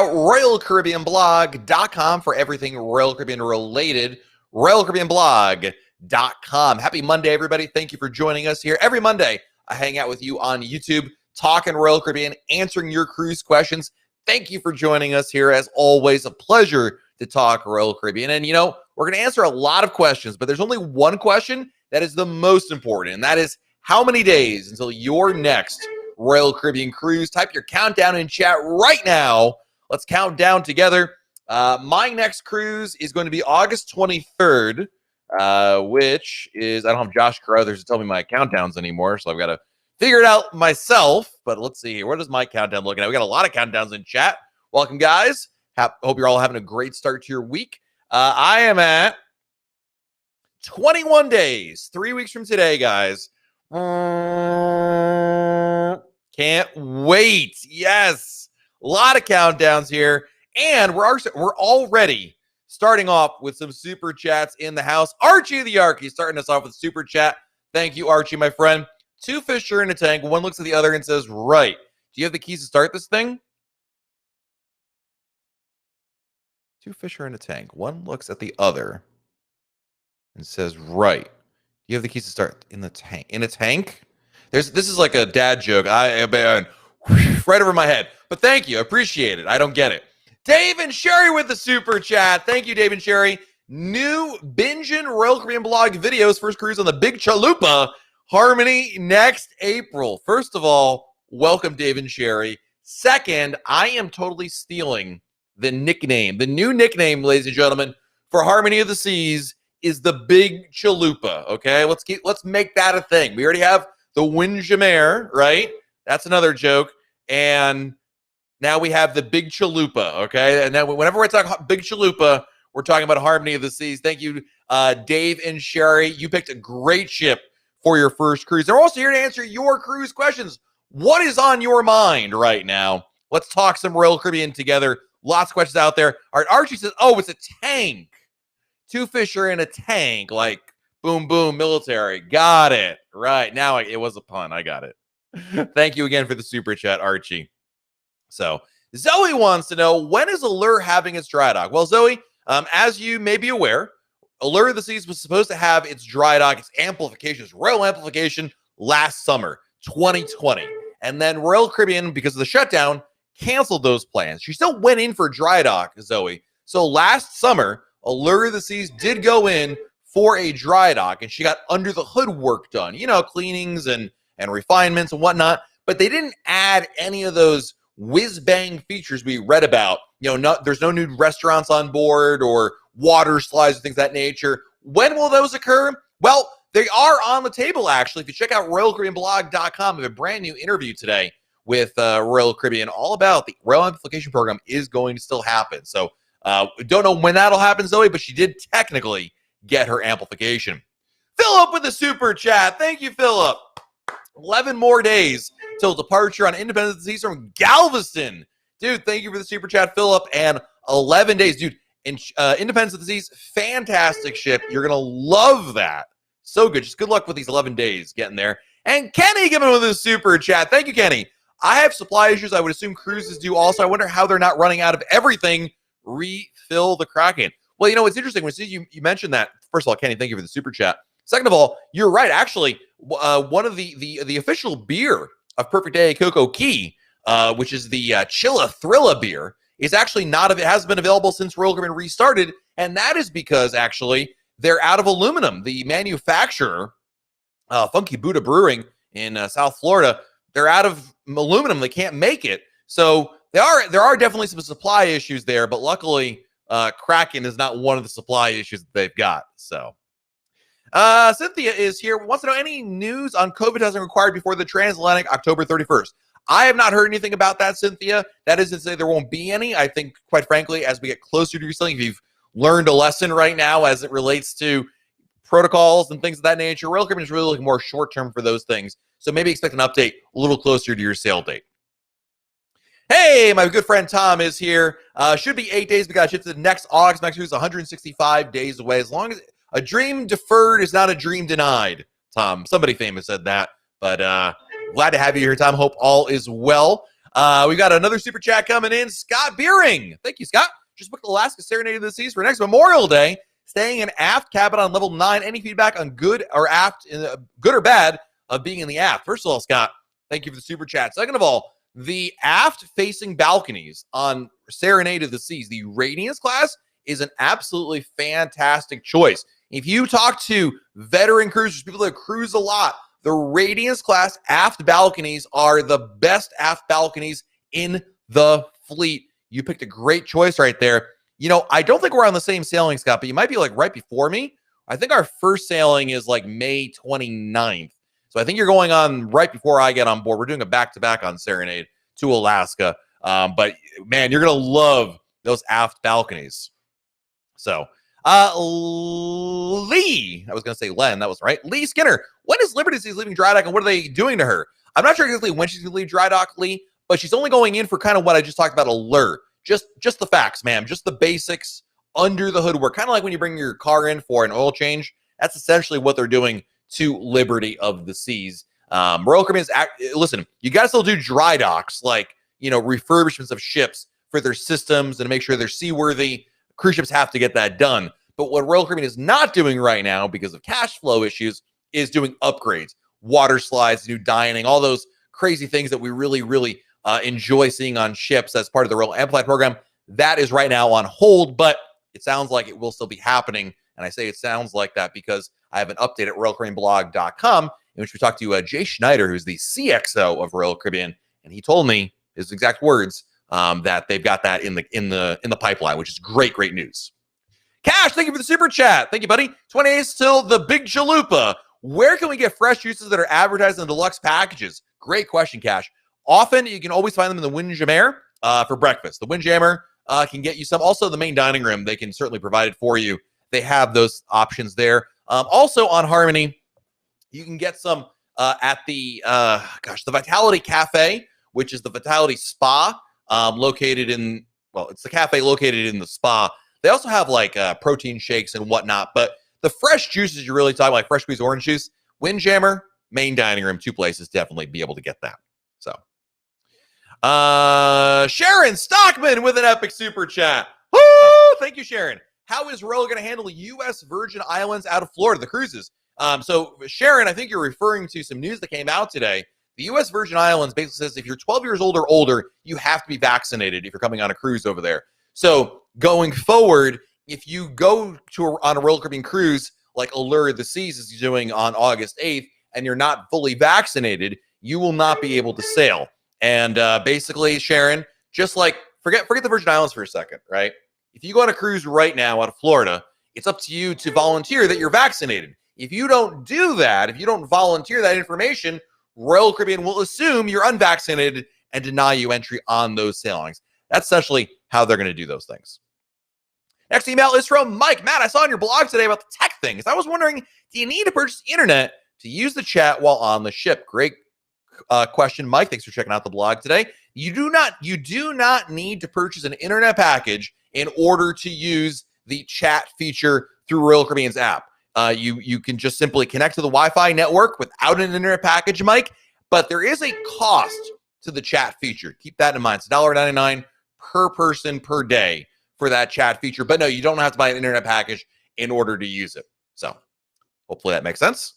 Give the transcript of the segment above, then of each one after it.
RoyalCaribbeanBlog.com for everything Royal Caribbean related. RoyalCaribbeanBlog.com. Happy Monday, everybody. Thank you for joining us here. Every Monday, I hang out with you on YouTube, talking Royal Caribbean, answering your cruise questions. Thank you for joining us here. As always, a pleasure to talk Royal Caribbean. And, we're going to answer a lot of questions, but there's only one question that is the most important, and that is how many days until your next Royal Caribbean cruise? Type your countdown in chat right now. Let's count down together. My next cruise is going to be August 23rd, which is, I don't have Josh Carruthers to tell me my countdowns anymore, so I've got to figure it out myself. But let's see here. What is my countdown looking at? We got a lot of countdowns in chat. Welcome, guys. Hope you're all having a great start to your week. I am at 21 days, 3 weeks from today, guys. Can't wait. Yes. A lot of countdowns here. And we're already starting off with some super chats in the house. Archie the Archie starting us off with super chat. Thank you, Archie, my friend. Two fish are in a tank. One looks at the other and says, right. Do you have the keys to start this thing? Two fish are in a tank. One looks at the other and says, right. Do you have the keys to start in the tank? In a tank? This is like a dad joke. Right over my head. But thank you. I appreciate it. I don't get it. Dave and Sherry with the super chat. Thank you, Dave and Sherry. New binging Royal Caribbean blog videos. First cruise on the Big Chalupa Harmony next April. First of all, welcome, Dave and Sherry. Second, I am totally stealing the nickname. The new nickname, ladies and gentlemen, for Harmony of the Seas is the Big Chalupa. Okay, let's make that a thing. We already have the Windjammer, right? That's another joke. And now we have the Big Chalupa, okay? And then whenever we talk Big Chalupa, we're talking about Harmony of the Seas. Thank you, Dave and Sherry. You picked a great ship for your first cruise. They're also here to answer your cruise questions. What is on your mind right now? Let's talk some Royal Caribbean together. Lots of questions out there. All right, Archie says, oh, it's a tank. Two fish are in a tank, like boom, boom, military. Got it. Right. Now it was a pun. I got it. Thank you again for the super chat, Archie. So Zoe wants to know, when is Allure having its dry dock? Well, Zoe, as you may be aware, Allure of the Seas was supposed to have its dry dock, its amplification, its Royal amplification last summer, 2020. And then Royal Caribbean, because of the shutdown, canceled those plans. She still went in for dry dock, Zoe. So last summer, Allure of the Seas did go in for a dry dock, and she got under the hood work done, cleanings and refinements and whatnot, but they didn't add any of those whiz-bang features we read about. There's no new restaurants on board or water slides and things of that nature. When will those occur? Well, they are on the table, actually. If you check out RoyalCaribbeanBlog.com, we have a brand new interview today with Royal Caribbean all about the Royal Amplification Program is going to still happen. So don't know when that'll happen, Zoe, but she did technically get her amplification. Philip with the super chat. Thank you, Philip. 11 more days till departure on Independence of the Seas from Galveston. Dude, thank you for the super chat, Philip. And 11 days. Dude, Independence of the Seas, fantastic ship. You're going to love that. So good. Just good luck with these 11 days getting there. And Kenny giving with the super chat. Thank you, Kenny. I have supply issues. I would assume cruises do also. I wonder how they're not running out of everything. Refill the Kraken. Well, it's interesting. When you mentioned that, first of all, Kenny, thank you for the super chat. Second of all, you're right. Actually, one of the official beer of Perfect Day Coco Key, which is the Chilla Thrilla beer, is actually it hasn't been available since Royal Caribbean restarted, and that is because actually they're out of aluminum. The manufacturer, Funky Buddha Brewing in South Florida, they're out of aluminum. They can't make it, so there are definitely some supply issues there. But luckily, Kraken is not one of the supply issues that they've got. So. Cynthia is here. Wants to know any news on COVID testing required before the transatlantic October 31st. I have not heard anything about that, Cynthia. That isn't to say there won't be any. I think, quite frankly, as we get closer to your sailing, if you've learned a lesson right now as it relates to protocols and things of that nature, Royal Caribbean is really looking more short-term for those things. So maybe expect an update a little closer to your sail date. Hey, my good friend Tom is here. Should be 8 days. We got to ship to the next August. Next week is 165 days away. As long as a dream deferred is not a dream denied, Tom. Somebody famous said that. But glad to have you here, Tom. Hope all is well. We've got another super chat coming in. Scott Beering. Thank you, Scott. Just booked Alaska Serenade of the Seas for next Memorial Day. Staying in aft cabin on level 9. Any feedback on good or aft, good or bad of being in the aft? First of all, Scott, thank you for the super chat. Second of all, the aft-facing balconies on Serenade of the Seas, the Radiance class, is an absolutely fantastic choice. If you talk to veteran cruisers, people that cruise a lot, the Radiance class aft balconies are the best aft balconies in the fleet. You picked a great choice right there. You know, I don't think we're on the same sailing, Scott, but you might be like right before me. I think our first sailing is like May 29th. So I think you're going on right before I get on board. We're doing a back-to-back on Serenade to Alaska. But, man, you're going to love those aft balconies. So, Lee, I was going to say Len, that was right. Lee Skinner, when is Liberty Seas leaving dry dock and what are they doing to her? I'm not sure exactly when she's going to leave dry dock, Lee, but she's only going in for kind of what I just talked about, Allure. Just the facts, ma'am. Just the basics under the hood work. Kind of like when you bring your car in for an oil change. That's essentially what they're doing to Liberty of the Seas. Royal Caribbean's listen, you got to still do dry docks, like, you know, refurbishments of ships for their systems and to make sure they're seaworthy. Cruise ships have to get that done. But what Royal Caribbean is not doing right now because of cash flow issues is doing upgrades, water slides, new dining, all those crazy things that we really, really enjoy seeing on ships as part of the Royal Amplified program. That is right now on hold, but it sounds like it will still be happening. And I say it sounds like that because I have an update at RoyalCaribbeanBlog.com in which we talked to Jay Schneider, who's the CXO of Royal Caribbean, and he told me his exact words that they've got that in the pipeline, which is great news. Cash, thank you for the super chat. Thank you, buddy. 28 till the Big Chalupa. Where can we get fresh juices that are advertised in the deluxe packages? Great question, Cash. Often, you can always find them in the Windjammer for breakfast. The Windjammer can get you some. Also, the main dining room, they can certainly provide it for you. They have those options there. Also, on Harmony, you can get some at the Vitality Cafe, which is the Vitality Spa, located in, well, it's the cafe located in the spa. They also have like protein shakes and whatnot. But the fresh juices you're really talking like fresh squeezed orange juice, Windjammer, main dining room, 2 places, definitely be able to get that. So, Sharon Stockman with an epic super chat. Woo! Thank you, Sharon. How is Royal going to handle U.S. Virgin Islands out of Florida, the cruises? So, Sharon, I think you're referring to some news that came out today. The U.S. Virgin Islands basically says if you're 12 years old or older, you have to be vaccinated if you're coming on a cruise over there. So, going forward, if you go on a Royal Caribbean cruise like Allure of the Seas is doing on August 8th, and you're not fully vaccinated, you will not be able to sail. And basically, Sharon, just like forget the Virgin Islands for a second, right? If you go on a cruise right now out of Florida, it's up to you to volunteer that you're vaccinated. If you don't do that, if you don't volunteer that information, Royal Caribbean will assume you're unvaccinated and deny you entry on those sailings. That's essentially how they're going to do those things. Next email is from Mike. Matt, I saw on your blog today about the tech things. I was wondering, do you need to purchase internet to use the chat while on the ship? Great question, Mike. Thanks for checking out the blog today. You do not need to purchase an internet package in order to use the chat feature through Royal Caribbean's app. You can just simply connect to the Wi-Fi network without an internet package, Mike. But there is a cost to the chat feature. Keep that in mind. It's $1.99 per person per day for that chat feature. But no, you don't have to buy an internet package in order to use it. So hopefully that makes sense.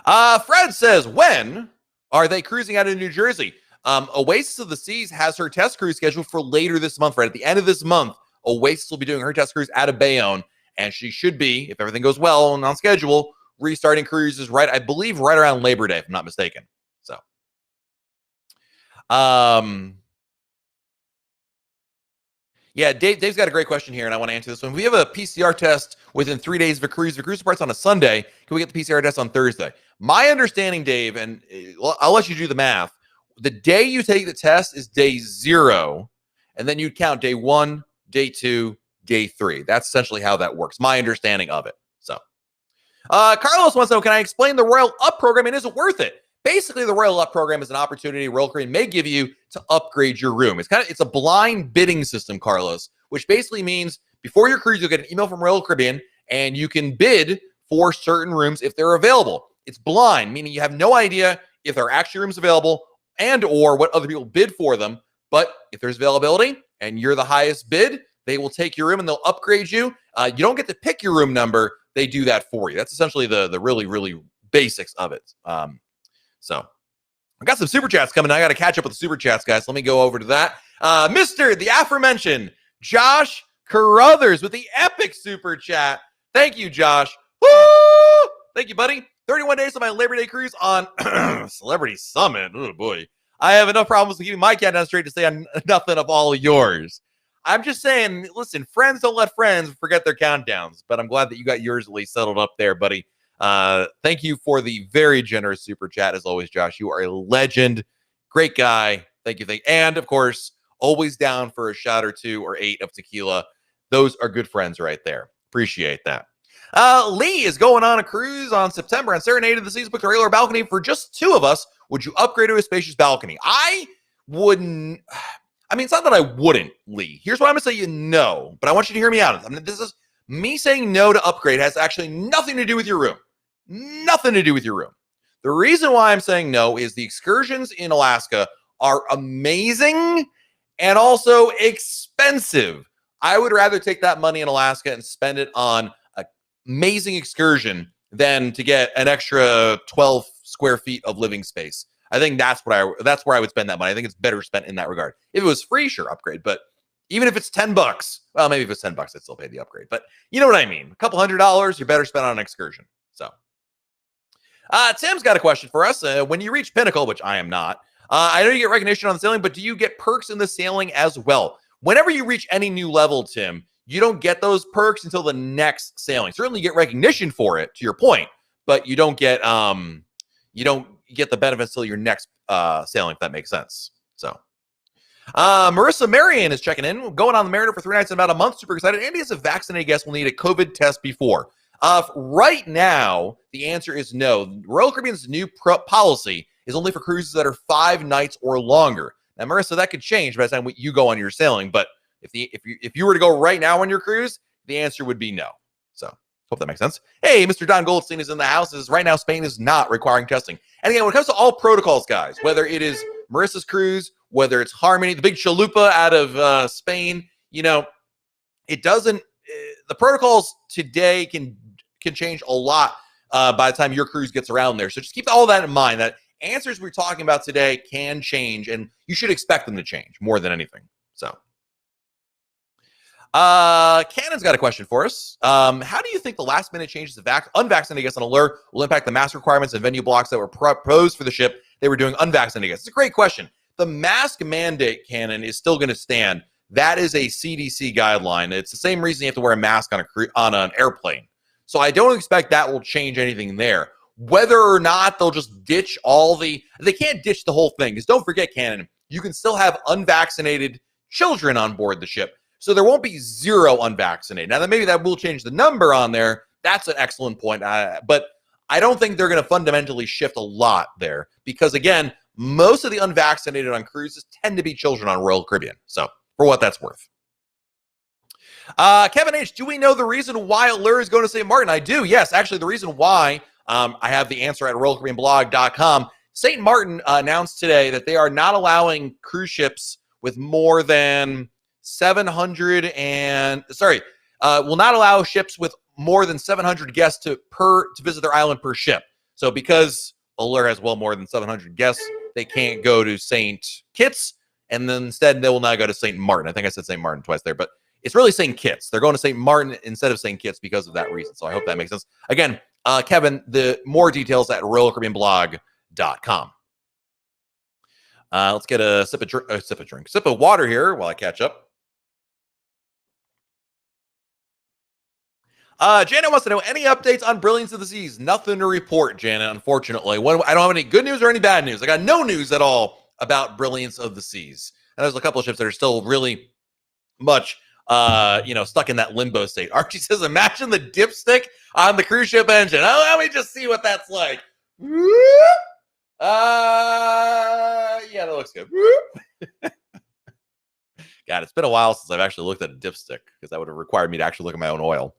Fred says, when are they cruising out of New Jersey? Oasis of the Seas has her test cruise scheduled for later this month, right at the end of this month. Oasis will be doing her test cruise out of Bayonne, and she should be, if everything goes well and on schedule, restarting cruises I believe right around Labor Day, if I'm not mistaken. So, yeah, Dave's got a great question here, and I want to answer this one. We have a PCR test within 3 days of a cruise. The cruise departs on a Sunday. Can we get the PCR test on Thursday? My understanding, Dave, and I'll let you do the math. The day you take the test is day 0, and then you count day 1, day 2, day 3. That's essentially how that works. My understanding of it. So, Carlos wants to know, can I explain the Royal Up program and is it worth it? Basically, the Royal Up program is an opportunity Royal Caribbean may give you to upgrade your room. It's a blind bidding system, Carlos, which basically means before your cruise, you'll get an email from Royal Caribbean and you can bid for certain rooms if they're available. It's blind, meaning you have no idea if there are actually rooms available and or what other people bid for them. But if there's availability and you're the highest bid, they will take your room and they'll upgrade you. You don't get to pick your room number. They do that for you. That's essentially the really, really basics of it. So I got some super chats coming. I got to catch up with the super chats, guys. Let me go over to that. Mr. the aforementioned Josh Carruthers with the epic super chat. Thank you, Josh. Woo! Thank you, buddy. 31 days of my Labor Day cruise on Celebrity Summit. Oh, boy. I have enough problems with keeping my countdown straight to stay on nothing of all yours. I'm just saying, listen, friends don't let friends forget their countdowns, but I'm glad that you got yours at least settled up there, buddy. Thank you for the very generous super chat, as always, Josh. You are a legend. Great guy. Thank you. And, of course, always down for a shot or 2 or 8 of tequila. Those are good friends right there. Appreciate that. Lee is going on a cruise on September and serenaded the season book trailer balcony for just 2 of us. Would you upgrade to a spacious balcony? I wouldn't. I mean, it's not that I wouldn't, Lee. Here's what I'm going to say no, but I want you to hear me out. I mean, this is me saying no to upgrade has actually nothing to do with your room. Nothing to do with your room. The reason why I'm saying no is the excursions in Alaska are amazing and also expensive. I would rather take that money in Alaska and spend it on an amazing excursion than to get an extra 12 square feet of living space. I think that's where I would spend that money. I think it's better spent in that regard. If it was free, sure, upgrade. But even if it's $10, well, maybe if it's $10, I'd still pay the upgrade. But you know what I mean? A couple $100, you're better spent on an excursion. So, Tim's got a question for us. When you reach Pinnacle, which I am not, I know you get recognition on the sailing, but do you get perks in the sailing as well? Whenever you reach any new level, Tim, you don't get those perks until the next sailing. Certainly, you get recognition for it, to your point, but you don't get the benefits till your next sailing, if that makes sense. So, Marissa Marion is checking in. Going on the Mariner for 3 nights in about a month. Super excited. Andy, as a vaccinated guest, will need a COVID test before. Right now, the answer is no. Royal Caribbean's new policy is only for cruises that are 5 nights or longer. Now, Marissa, that could change by the time you go on your sailing. But if you were to go right now on your cruise, the answer would be no. So, hope that makes sense. Hey, Mr. Don Goldstein is in the house. Right now, Spain is not requiring testing. And again, when it comes to all protocols, guys, whether it is Marissa's cruise, whether it's Harmony, the big chalupa out of Spain, it doesn't. The protocols today can change a lot by the time your cruise gets around there. So just keep all that in mind. That answers we're talking about today can change, and you should expect them to change more than anything. So. Cannon's got a question for us. How do you think the last minute changes to unvaccinated guests on Allure will impact the mask requirements and venue blocks that were proposed for the ship they were doing unvaccinated guests? It's a great question. The mask mandate, Cannon, is still going to stand. That is a CDC guideline. It's the same reason you have to wear a mask on an airplane. So I don't expect that will change anything there. Whether or not they'll just ditch they can't ditch the whole thing. Because don't forget, Cannon, you can still have unvaccinated children on board the ship. So there won't be 0 unvaccinated. Now, maybe that will change the number on there. That's an excellent point. But I don't think they're going to fundamentally shift a lot there. Because, again, most of the unvaccinated on cruises tend to be children on Royal Caribbean. So, for what that's worth. Kevin H., do we know the reason why Allure is going to St. Martin? I do, yes. Actually, the reason why, I have the answer at RoyalCaribbeanBlog.com. St. Martin announced today that they are not allowing cruise ships with more than... will not allow ships with more than 700 guests to visit their island per ship. So because Allure has well more than 700 guests, they can't go to St. Kitts, and then instead they will now go to St. Martin. I think I said St. Martin twice there, but it's really St. Kitts. They're going to St. Martin instead of St. Kitts because of that reason. So I hope that makes sense. Again, Kevin, the more details at RoyalCaribbeanBlog.com. Let's get a sip of water here while I catch up. Janet wants to know, any updates on Brilliance of the Seas? Nothing to report, Janet, unfortunately. I don't have any good news or any bad news. I got no news at all about Brilliance of the Seas. And there's a couple of ships that are still really much, stuck in that limbo state. Archie says, imagine the dipstick on the cruise ship engine. Oh, let me just see what that's like. Yeah, that looks good. God, it's been a while since I've actually looked at a dipstick because that would have required me to actually look at my own oil.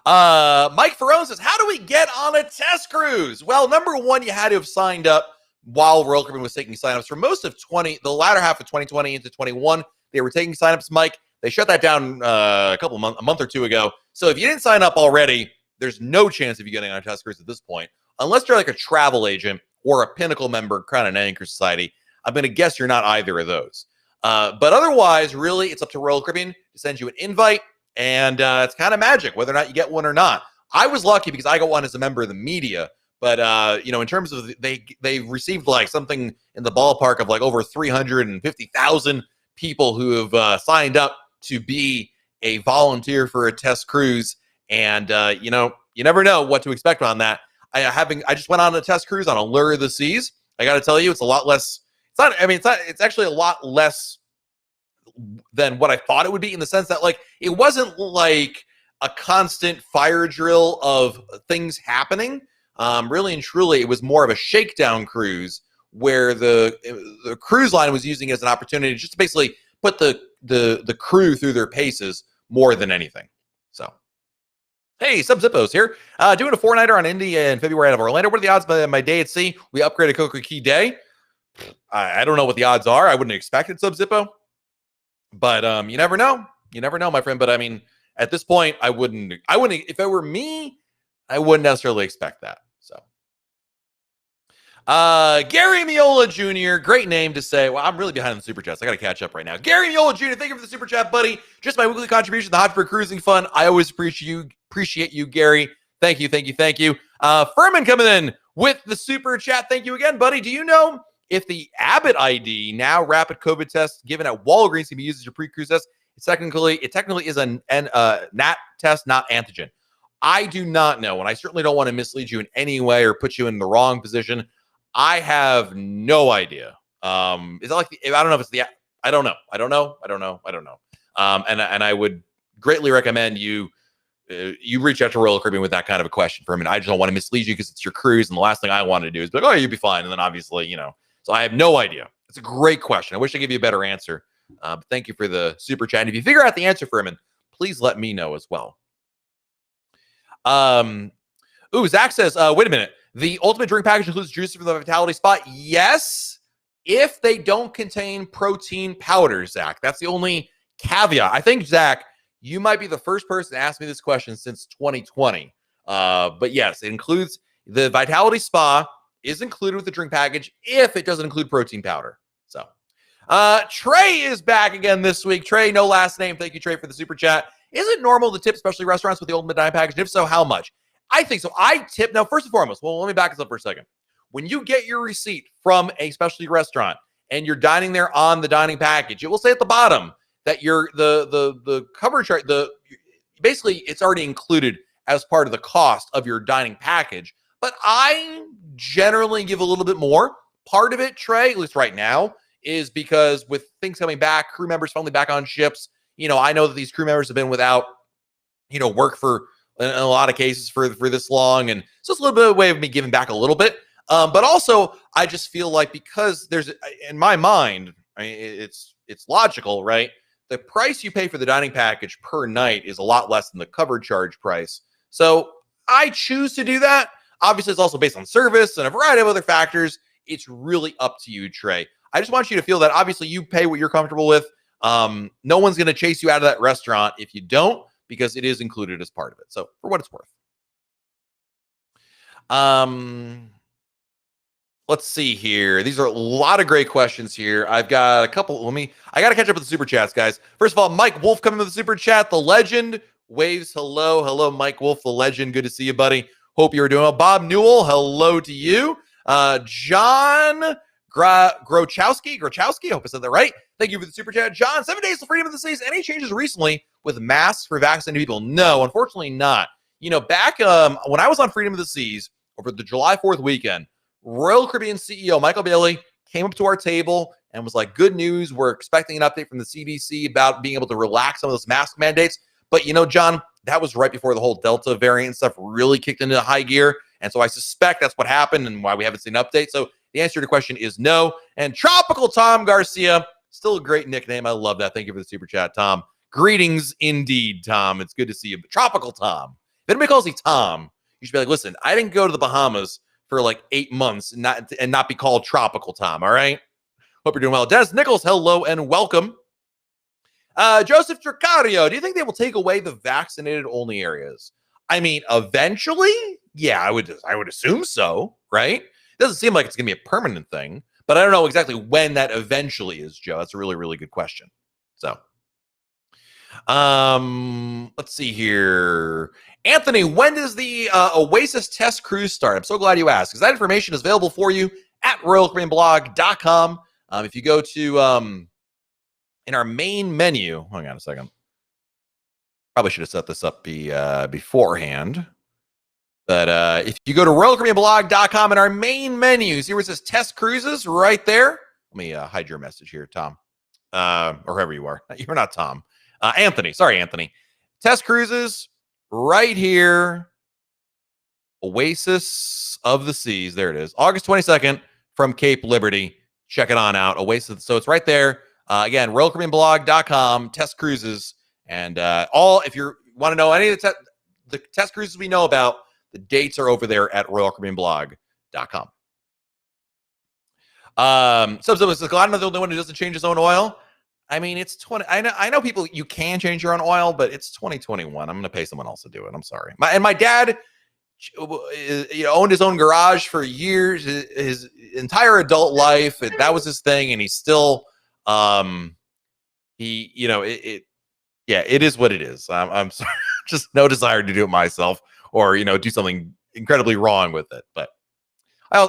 Mike Ferrone says, how do we get on a test cruise? Well, number one, you had to have signed up while Royal Caribbean was taking signups for most of the latter half of 2020 into 21, they were taking signups, Mike. They shut that down a month or two ago. So if you didn't sign up already, there's no chance of you getting on a test cruise at this point, unless you're like a travel agent or a Pinnacle member, Crown and Anchor Society. I'm going to guess you're not either of those. But otherwise, really, it's up to Royal Caribbean to send you an invite, and it's kind of magic whether or not you get one or not. I was lucky because I got one as a member of the media. But, in terms of they received like something in the ballpark of like over 350,000 people who have signed up to be a volunteer for a test cruise. And, you never know what to expect on that. I just went on a test cruise on Allure of the Seas. I got to tell you, it's a lot less. It's actually a lot less than what I thought it would be, in the sense that like it wasn't like a constant fire drill of things happening. Really and truly, it was more of a shakedown cruise where the cruise line was using it as an opportunity just to basically put the crew through their paces more than anything. So, hey, Sub Zippos here. Doing a 4-nighter on India in February out of Orlando. What are the odds by my day at sea? We upgraded Coco Key Day. I don't know what the odds are. I wouldn't expect it, Sub Zippo. But you never know. You never know, my friend. But I mean, at this point, I wouldn't. If it were me, I wouldn't necessarily expect that. So, Gary Miola Jr., great name to say. Well, I'm really behind on the super chats. I got to catch up right now. Gary Miola Jr., thank you for the super chat, buddy. Just my weekly contribution to the Hot for Cruising Fund. I always appreciate you, Gary. Thank you. Furman coming in with the super chat. Thank you again, buddy. Do you know if the Abbott ID, now rapid COVID test given at Walgreens, can be used as your pre-cruise test? It technically is a NAT test, not antigen. I do not know, and I certainly don't want to mislead you in any way or put you in the wrong position. I have no idea. Is that like I don't know if it's the I don't know. And I would greatly recommend you reach out to Royal Caribbean with that kind of a question for him. And I just don't want to mislead you because it's your cruise, and the last thing I want to do is be like, oh, you'll be fine. And then obviously, so I have no idea. It's a great question. I wish I could give you a better answer. But thank you for the super chat. And if you figure out the answer for him, please let me know as well. Zach says, wait a minute. The ultimate drink package includes juices from the Vitality Spot. Yes, if they don't contain protein powder, Zach. That's the only caveat. I think, Zach, you might be the first person to ask me this question since 2020. But yes, it includes the Vitality Spa is included with the drink package if it doesn't include protein powder. So, Trey is back again this week. Trey, no last name. Thank you, Trey, for the super chat. Is it normal to tip specialty restaurants with the ultimate dining package? And if so, how much? I think so. I tip. Now, first and foremost, well, let me back this up for a second. When you get your receipt from a specialty restaurant and you're dining there on the dining package, it will say at the bottom that you're the cover chart, basically it's already included as part of the cost of your dining package. But I generally give a little bit more. Part of it, Trey, at least right now, is because with things coming back, crew members finally back on ships. I know that these crew members have been without, work for in a lot of cases for this long. And so it's a little bit of a way of me giving back a little bit. But also, I just feel like because there's, in my mind, it's logical, right? The price you pay for the dining package per night is a lot less than the cover charge price. So I choose to do that. Obviously, it's also based on service and a variety of other factors. It's really up to you, Trey. I just want you to feel that obviously you pay what you're comfortable with. No one's going to chase you out of that restaurant if you don't, because it is included as part of it. So for what it's worth. Let's see here. These are a lot of great questions here. I've got a couple. I got to catch up with the super chats, guys. First of all, Mike Wolf coming to the super chat. The legend waves hello. Hello, Mike Wolf, the legend. Good to see you, buddy. Hope you're doing well. Bob Newell, hello to you. John Grochowski. I hope I said that right. Thank you for the super chat. John, 7 days to freedom of the seas. Any changes recently with masks for vaccinated people? No, unfortunately not. Back when I was on Freedom of the Seas over the July 4th weekend, Royal Caribbean CEO Michael Bailey came up to our table and was like, good news. We're expecting an update from the CDC about being able to relax some of those mask mandates. But, John, that was right before the whole Delta variant stuff really kicked into high gear. And so I suspect that's what happened and why we haven't seen an update. So the answer to the question is no. And Tropical Tom Garcia, still a great nickname. I love that. Thank you for the super chat, Tom. Greetings indeed, Tom. It's good to see you. But Tropical Tom. If anybody calls you Tom, you should be like, listen, I didn't go to the Bahamas for like 8 months and not be called Tropical Tom. All right. Hope you're doing well. Dennis Nichols, hello and welcome. Joseph Tricario, do you think they will take away the vaccinated only areas? I mean, eventually, yeah, I would assume so, right? It doesn't seem like it's gonna be a permanent thing, but I don't know exactly when that eventually is, Joe. That's a really, really good question. So, let's see here. Anthony, when does the Oasis test cruise start? I'm so glad you asked, because that information is available for you at royalcaribbeanblog.com. If you go to in our main menu, hang on a second. Probably should have set this up beforehand. But if you go to royalcaribbeanblog.com in our main menu, see where it says test cruises right there? Let me hide your message here, Tom. Or whoever you are. You're not Tom. Anthony. Sorry, Anthony. Test cruises right here. Oasis of the Seas. There it is. August 22nd from Cape Liberty. Check it on out. Oasis. So it's right there. Again, royalcaribbeanblog.com, test cruises. And if you want to know any of the test cruises we know about, the dates are over there at royalcaribbeanblog.com. Someone says, I'm not the only one who doesn't change his own oil. I mean, it's 20. I know people, you can change your own oil, but it's 2021. I'm going to pay someone else to do it. I'm sorry. My dad owned his own garage for years, his entire adult life. That was his thing. And he's still, it is what it is. I'm sorry. Just no desire to do it myself or, do something incredibly wrong with it. But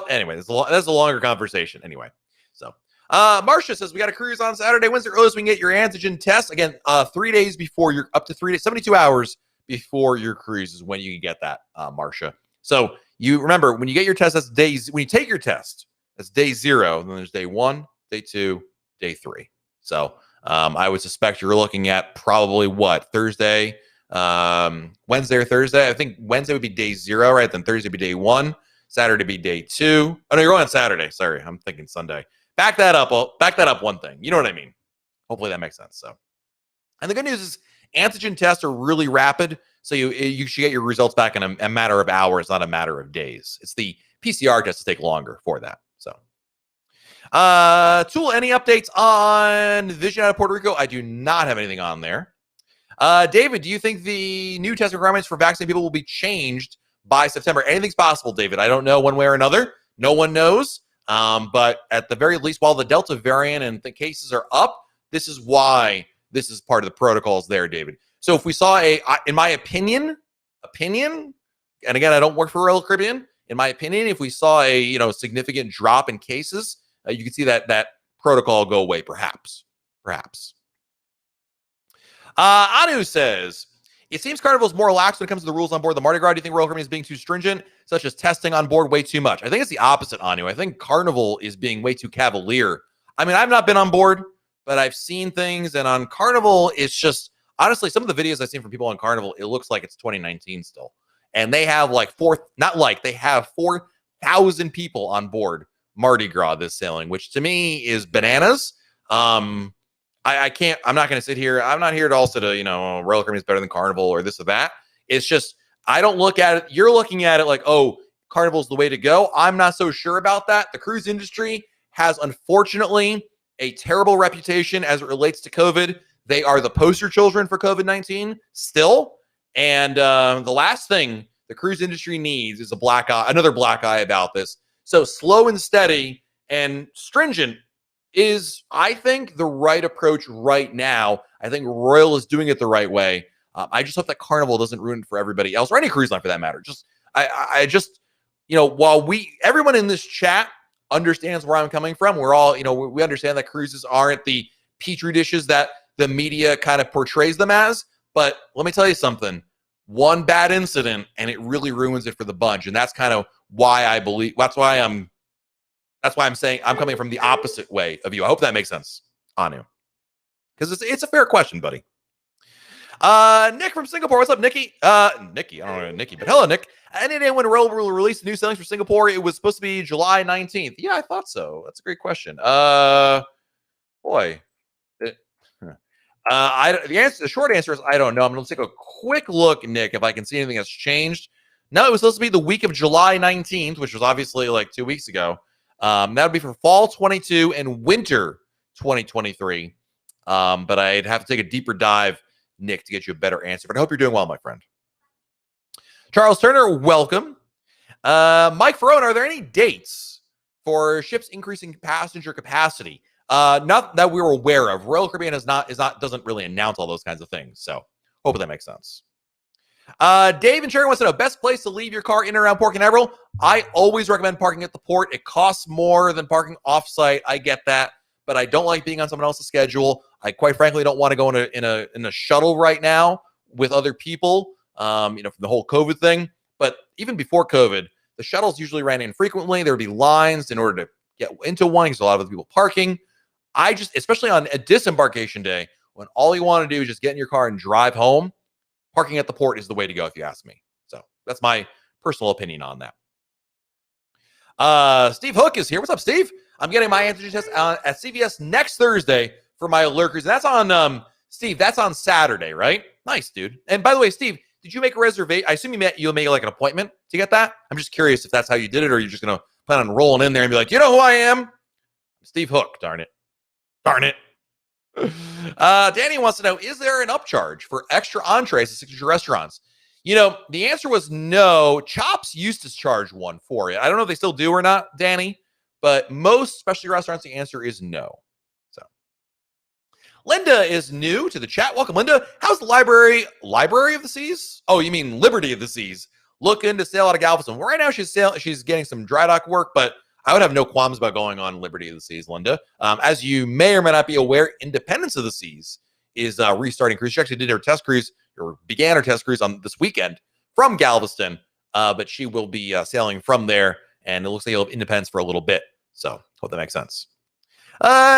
anyway, that's a longer conversation anyway. So, Marcia says, we got a cruise on Saturday. When's the earliest we can get your antigen test? Again, 3 days before you're up to 3 days, 72 hours before your cruise is when you can get that, Marcia. So you remember when you get your test, when you take your test, that's day 0. Then there's day 1, day 2, day 3. So, I would suspect you're looking at probably Thursday, Wednesday or Thursday. I think Wednesday would be day 0, right? Then Thursday would be day 1. Saturday would be day 2. Oh, no, you're going on Saturday. Sorry, I'm thinking Sunday. Back that up one thing. You know what I mean? Hopefully that makes sense. So, and the good news is antigen tests are really rapid. So you should get your results back in a matter of hours, not a matter of days. It's the PCR test to take longer for that. So, Tool, any updates on Vision out of Puerto Rico? I do not have anything on there. David, do you think the new test requirements for vaccinated people will be changed by September? Anything's possible, David. I don't know one way or another. No one knows. But at the very least, while the Delta variant and the cases are up, this is why this is part of the protocols there, David. So if we saw in my opinion, and again, I don't work for Royal Caribbean. In my opinion, if we saw a significant drop in cases, you can see that protocol go away, perhaps. Anu says, it seems Carnival is more relaxed when it comes to the rules on board the Mardi Gras. Do you think Royal Caribbean is being too stringent, such as testing on board way too much? I think it's the opposite, Anu. I think Carnival is being way too cavalier. I mean, I've not been on board, but I've seen things, and on Carnival, it's just, honestly, some of the videos I've seen from people on Carnival, it looks like it's 2019 still. And they have they have 4,000 people on board Mardi Gras this sailing, which to me is bananas. I can't, I'm not going to sit here. I'm not here to also Royal Caribbean is better than Carnival or this or that. It's just, I don't look at it. You're looking at it like, oh, Carnival's the way to go. I'm not so sure about that. The cruise industry has, unfortunately, a terrible reputation as it relates to COVID. They are the poster children for COVID-19 still. And the last thing the cruise industry needs is another black eye about this. So slow and steady and stringent is, I think, the right approach right now. I think Royal is doing it the right way. I just hope that Carnival doesn't ruin it for everybody else, or any cruise line for that matter. While everyone in this chat understands where I'm coming from, we're all, we understand that cruises aren't the petri dishes that the media kind of portrays them as. But let me tell you something. One bad incident, and it really ruins it for the bunch. And that's kind of why that's why I'm saying I'm coming from the opposite way of you. I hope that makes sense, Anu. Because it's a fair question, buddy. Nick from Singapore. What's up, Nikki? Nikki. I don't know Nikki, but hello, Nick. Any day when Royal will release new sailings for Singapore, it was supposed to be July 19th. Yeah, I thought so. That's a great question. The short answer is I don't know. I'm going to take a quick look, Nick, if I can see anything that's changed. No, it was supposed to be the week of July 19th, which was obviously like 2 weeks ago. That would be for fall 22 and winter 2023. But I'd have to take a deeper dive, Nick, to get you a better answer. But I hope you're doing well, my friend. Charles Turner, welcome. Mike Ferone, are there any dates for ships increasing passenger capacity? Not that we were aware of. Royal Caribbean doesn't really announce all those kinds of things. So hope that makes sense. Dave and Sharon wants to know best place to leave your car in and around Port Canaveral. I always recommend parking at the port. It costs more than parking offsite. I get that, but I don't like being on someone else's schedule. I quite frankly don't want to go in a shuttle right now with other people. From the whole COVID thing. But even before COVID, the shuttles usually ran infrequently. There would be lines in order to get into one because a lot of the people parking. Especially on a disembarkation day, when all you want to do is just get in your car and drive home, parking at the port is the way to go, if you ask me. So that's my personal opinion on that. Steve Hook is here. What's up, Steve? I'm getting my antigen test at CVS next Thursday for my Allure cruise. That's on, Steve, that's on Saturday, right? Nice, dude. And by the way, Steve, did you make a reservation? I assume you'll make like an appointment to get that. I'm just curious if that's how you did it, or you're just going to plan on rolling in there and be like, you know who I am? Steve Hook, darn it. Darn it. Danny wants to know, is there an upcharge for extra entrees at signature restaurants? The answer was no. Chops used to charge one for it. I don't know if they still do or not, Danny, but most specialty restaurants, the answer is no. Linda is new to the chat. Welcome, Linda. How's the Library of the Seas? Oh, you mean Liberty of the Seas? Looking to sail out of Galveston. Well, right now she's getting some dry dock work, but I would have no qualms about going on Liberty of the Seas, Linda. As you may or may not be aware, Independence of the Seas is restarting cruise. She actually did her test cruise, or began her test cruise on this weekend from Galveston, but she will be sailing from there, and it looks like you'll have Independence for a little bit. So hope that makes sense.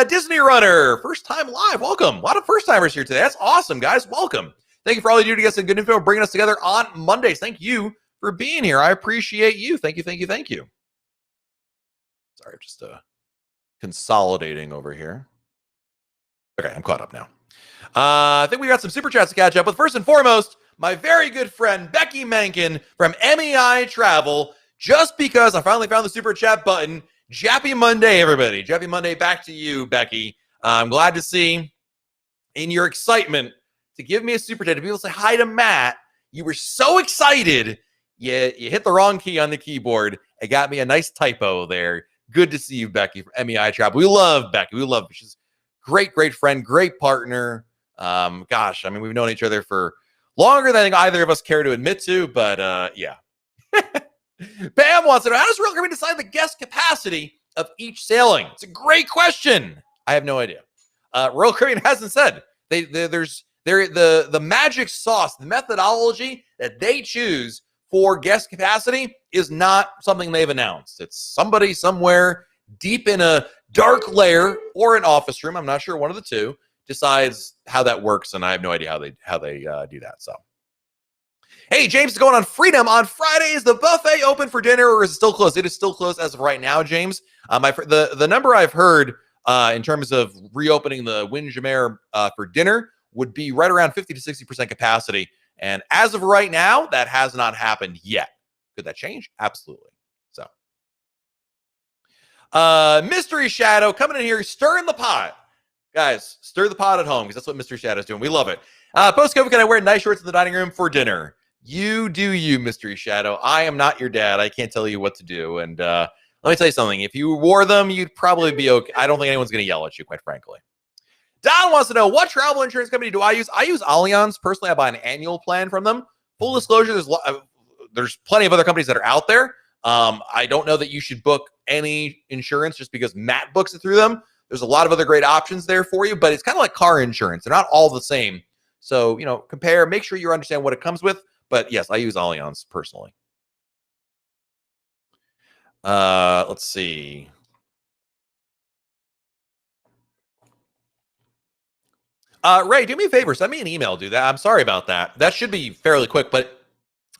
Disney Runner, first time live. Welcome. A lot of first timers here today. That's awesome, guys. Welcome. Thank you for all you do to get some good info, bringing us together on Mondays. Thank you for being here. I appreciate you. Thank you. Sorry, I'm just consolidating over here. Okay, I'm caught up now. I think we got some super chats to catch up with. First and foremost, my very good friend Becky Menken from MEI Travel. Just because I finally found the super chat button. Jappy Monday, everybody. Jappy Monday, back to you, Becky. I'm glad to see in your excitement to give me a super chat. To people say hi to Matt, you were so excited, you hit the wrong key on the keyboard. It got me a nice typo there. Good to see you, Becky, from MEI Travel. We love Becky. We love her. She's a great friend, great partner. Gosh, I mean, we've known each other for longer than I think either of us care to admit to, but yeah. Pam wants to know, how does Royal Caribbean decide the guest capacity of each sailing? It's a great question. I have no idea. Royal Caribbean hasn't said. The magic sauce, the methodology that they choose for guest capacity is not something they've announced. It's somebody somewhere deep in a dark lair or an office room, I'm not sure, one of the two, decides how that works, and I have no idea how they do that. So, hey, James is going on Freedom on Friday. Is the buffet open for dinner, or is it still closed? It is still closed as of right now, James. The number I've heard in terms of reopening the Windjammer for dinner would be right around 50 to 60% capacity. And as of right now, that has not happened yet. Could that change? Absolutely. So, Mystery Shadow coming in here, stirring the pot. Guys, stir the pot at home, because that's what Mystery Shadow is doing. We love it. Post-COVID, can I wear nice shorts in the dining room for dinner? You do you, Mystery Shadow. I am not your dad. I can't tell you what to do. And let me tell you something. If you wore them, you'd probably be okay. I don't think anyone's going to yell at you, quite frankly. Don wants to know, what travel insurance company do I use? I use Allianz. Personally, I buy an annual plan from them. Full disclosure, there's plenty of other companies that are out there. I don't know that you should book any insurance just because Matt books it through them. There's a lot of other great options there for you, but it's kind of like car insurance. They're not all the same. So, compare, make sure you understand what it comes with. But yes, I use Allianz personally. Let's see. Ray, do me a favor. Send me an email, dude. I'm sorry about that. That should be fairly quick, but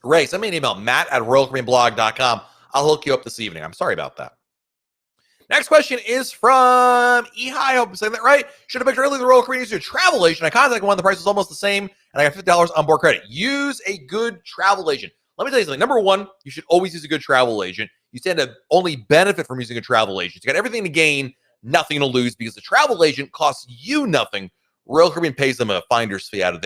Ray, send me an email, matt@royalcaribbeanblog.com. I'll hook you up this evening. I'm sorry about that. Next question is from Ehi. I hope I'm saying that right. Should have picked earlier the Royal Caribbean used a travel agent. I contacted one. The price was almost the same, and I got $50 on board credit. Use a good travel agent. Let me tell you something. Number one, you should always use a good travel agent. You stand to only benefit from using a travel agent. You got everything to gain, nothing to lose, because the travel agent costs you nothing. Royal Caribbean pays them a finder's fee on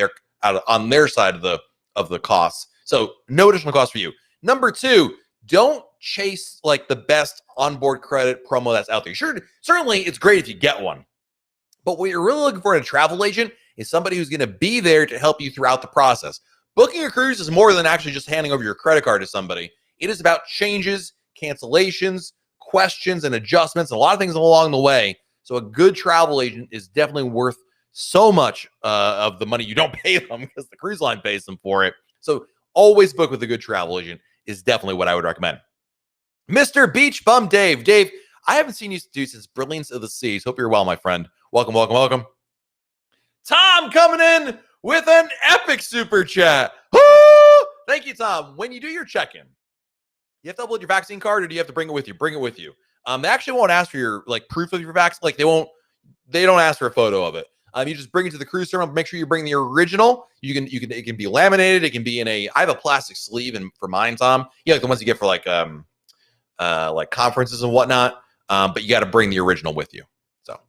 their side of the costs. So no additional cost for you. Number two, don't chase like the best onboard credit promo that's out there. Sure, certainly it's great if you get one. But what you're really looking for in a travel agent is somebody who's going to be there to help you throughout the process. Booking a cruise is more than actually just handing over your credit card to somebody. It is about changes, cancellations, questions, and adjustments, and a lot of things along the way. So a good travel agent is definitely worth so much of the money you don't pay them, because the cruise line pays them for it. So always book with a good travel agent is definitely what I would recommend. Mr. Beach Bum Dave. Dave, I haven't seen you do since Brilliance of the Seas. Hope you're well, my friend. Welcome, welcome, welcome. Tom coming in with an epic super chat. Woo! Thank you, Tom. When you do your check-in, you have to upload your vaccine card, or do you have to bring it with you? Bring it with you. They actually won't ask for your proof of your vaccine. Like they don't ask for a photo of it. You just bring it to the cruise terminal. Make sure you bring the original. It can be laminated. It can be in I have a plastic sleeve for mine, Tom. Yeah, like the ones you get for like conferences and whatnot. But you got to bring the original with you. So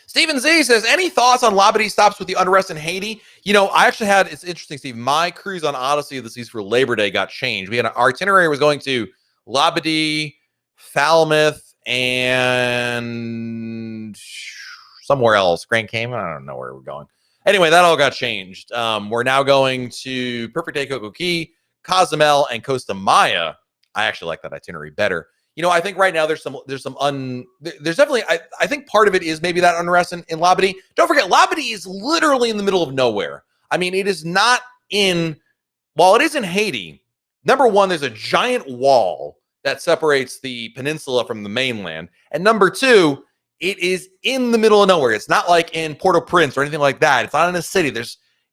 Stephen Z says, any thoughts on Labadee stops with the unrest in Haiti? I actually it's interesting, Steve. My cruise on Odyssey of the Seas for Labor Day got changed. Our itinerary was going to Labadee, Falmouth, and somewhere else. Grand Cayman. I don't know where we're going. Anyway, that all got changed. We're now going to Perfect Day Coco Key, Cozumel, and Costa Maya. I actually like that itinerary better. I think right now there's definitely, I think part of it is maybe that unrest in Labadee. Don't forget, Labadee is literally in the middle of nowhere. I mean, it is not while it is in Haiti, number one, there's a giant wall that separates the peninsula from the mainland. And number two, it is in the middle of nowhere. It's not like in Port-au-Prince or anything like that. It's not in a city.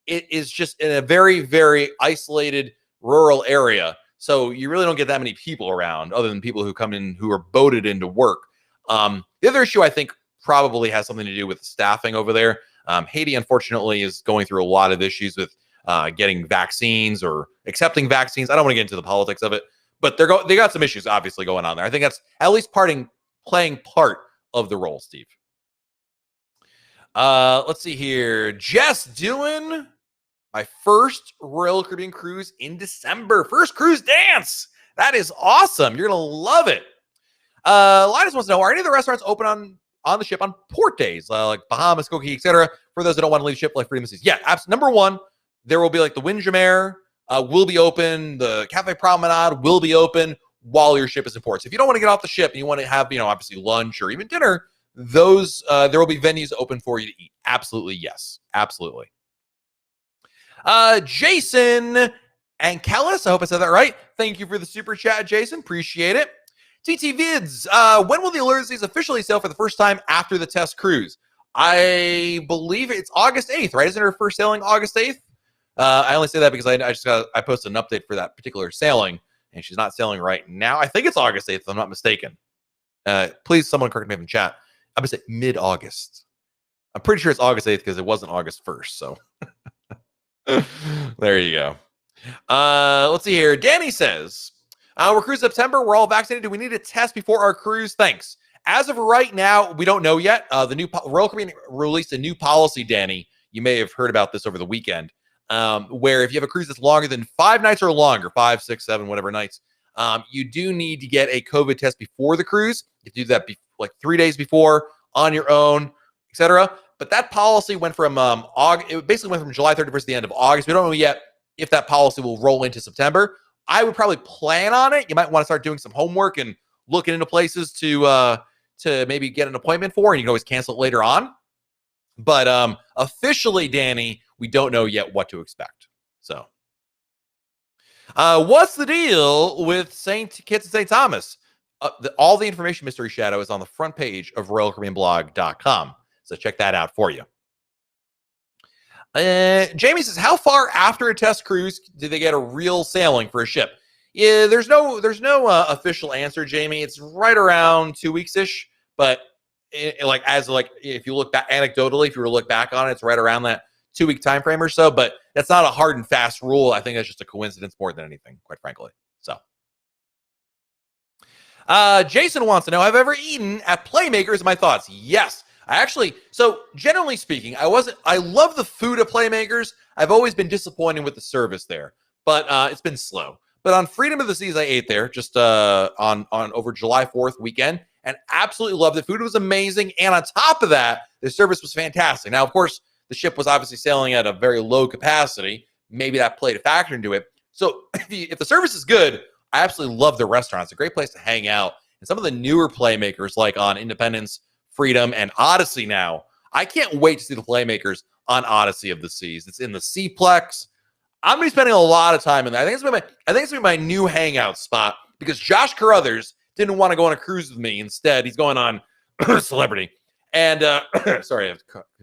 It is just in a very, very isolated rural area. So you really don't get that many people around, other than people who come in who are boated into work. The other issue I think probably has something to do with staffing over there. Haiti, unfortunately, is going through a lot of issues with getting vaccines or accepting vaccines. I don't want to get into the politics of it, but they got some issues obviously going on there. I think that's at least playing part of the role, Steve. Let's see here. Jess doing my first Royal Caribbean cruise in December. First cruise dance. That is awesome. You're going to love it. Linus wants to know, are any of the restaurants open on the ship on port days, like Bahamas, Coquille, etc., for those that don't want to leave the ship like Freedom Seas? Yeah, absolutely. Number one, there will be like the Windjammer will be open. The Cafe Promenade will be open while your ship is in port. So if you don't want to get off the ship and you want to have, obviously lunch or even dinner, those there will be venues open for you to eat. Absolutely, yes. Absolutely. Jason and Kellis, I hope I said that right. Thank you for the super chat, Jason. Appreciate it. TT Vids, when will the Allure Seas officially sail for the first time after the test cruise? I believe it's August 8th, right? Isn't her first sailing August 8th? I only say that because I posted an update for that particular sailing, and she's not sailing right now. I think it's August 8th, if I'm not mistaken. Please, someone correct me in chat. I'm going to say mid-August. I'm pretty sure it's August 8th because it wasn't August 1st, so... There you go. Let's see here. Danny says, we're cruising September. We're all vaccinated. Do we need a test before our cruise? Thanks. As of right now, we don't know yet. The new Royal Caribbean released a new policy, Danny. You may have heard about this over the weekend, where if you have a cruise that's longer than 5 nights or longer, 5, 6, 7, whatever nights, you do need to get a COVID test before the cruise. You do that like 3 days before on your own, etc. But that policy went from August. It basically went from July 31st to the end of August. We don't know yet if that policy will roll into September. I would probably plan on it. You might want to start doing some homework and looking into places to maybe get an appointment for, and you can always cancel it later on. But officially, Danny, we don't know yet what to expect. So, what's the deal with St. Kitts and St. Thomas? All the information, Mystery Shadow, is on the front page of RoyalCaribbeanBlog.com. So check that out for you. Jamie says, how far after a test cruise do they get a real sailing for a ship? Yeah, there's no official answer, Jamie. It's right around 2 weeks-ish. But if you look back anecdotally, if you were to look back on it, it's right around that 2 week time frame or so. But that's not a hard and fast rule. I think that's just a coincidence more than anything, quite frankly. So. Jason wants to know, have I ever eaten at Playmakers? My thoughts. Yes. So generally speaking, I love the food at Playmakers. I've always been disappointed with the service there, but it's been slow. But on Freedom of the Seas, I ate there just on over July 4th weekend and absolutely loved it. Food was amazing. And on top of that, the service was fantastic. Now, of course, the ship was obviously sailing at a very low capacity. Maybe that played a factor into it. So if the service is good, I absolutely love the restaurant. It's a great place to hang out. And some of the newer Playmakers, like on Independence, Freedom, and Odyssey now, I can't wait to see the Playmakers on Odyssey of the Seas. It's in the Seaplex. I'm going to be spending a lot of time in there. I think it's going to be my new hangout spot because Josh Carruthers didn't want to go on a cruise with me. Instead, he's going on Celebrity. And sorry, I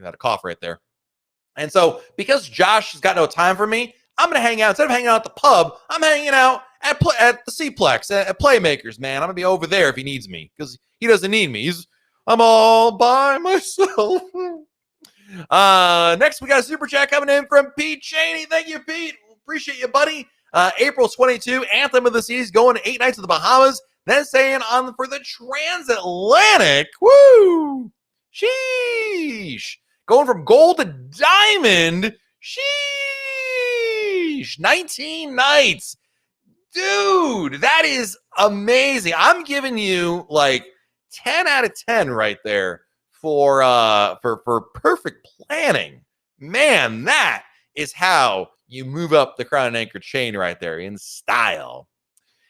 had a cough right there. And so because Josh has got no time for me, I'm going to hang out. Instead of hanging out at the pub, I'm hanging out at the Seaplex, at Playmakers, man. I'm going to be over there if he needs me because he doesn't need me. I'm all by myself. Next, we got a super chat coming in from Pete Cheney. Thank you, Pete. Appreciate you, buddy. April 22, Anthem of the Seas, going to 8 nights to the Bahamas, then staying on for the transatlantic. Woo! Sheesh. Going from gold to diamond. Sheesh. 19 nights. Dude, that is amazing. I'm giving you like 10 out of 10 right there for perfect planning. Man, that is how you move up the Crown and Anchor chain right there in style.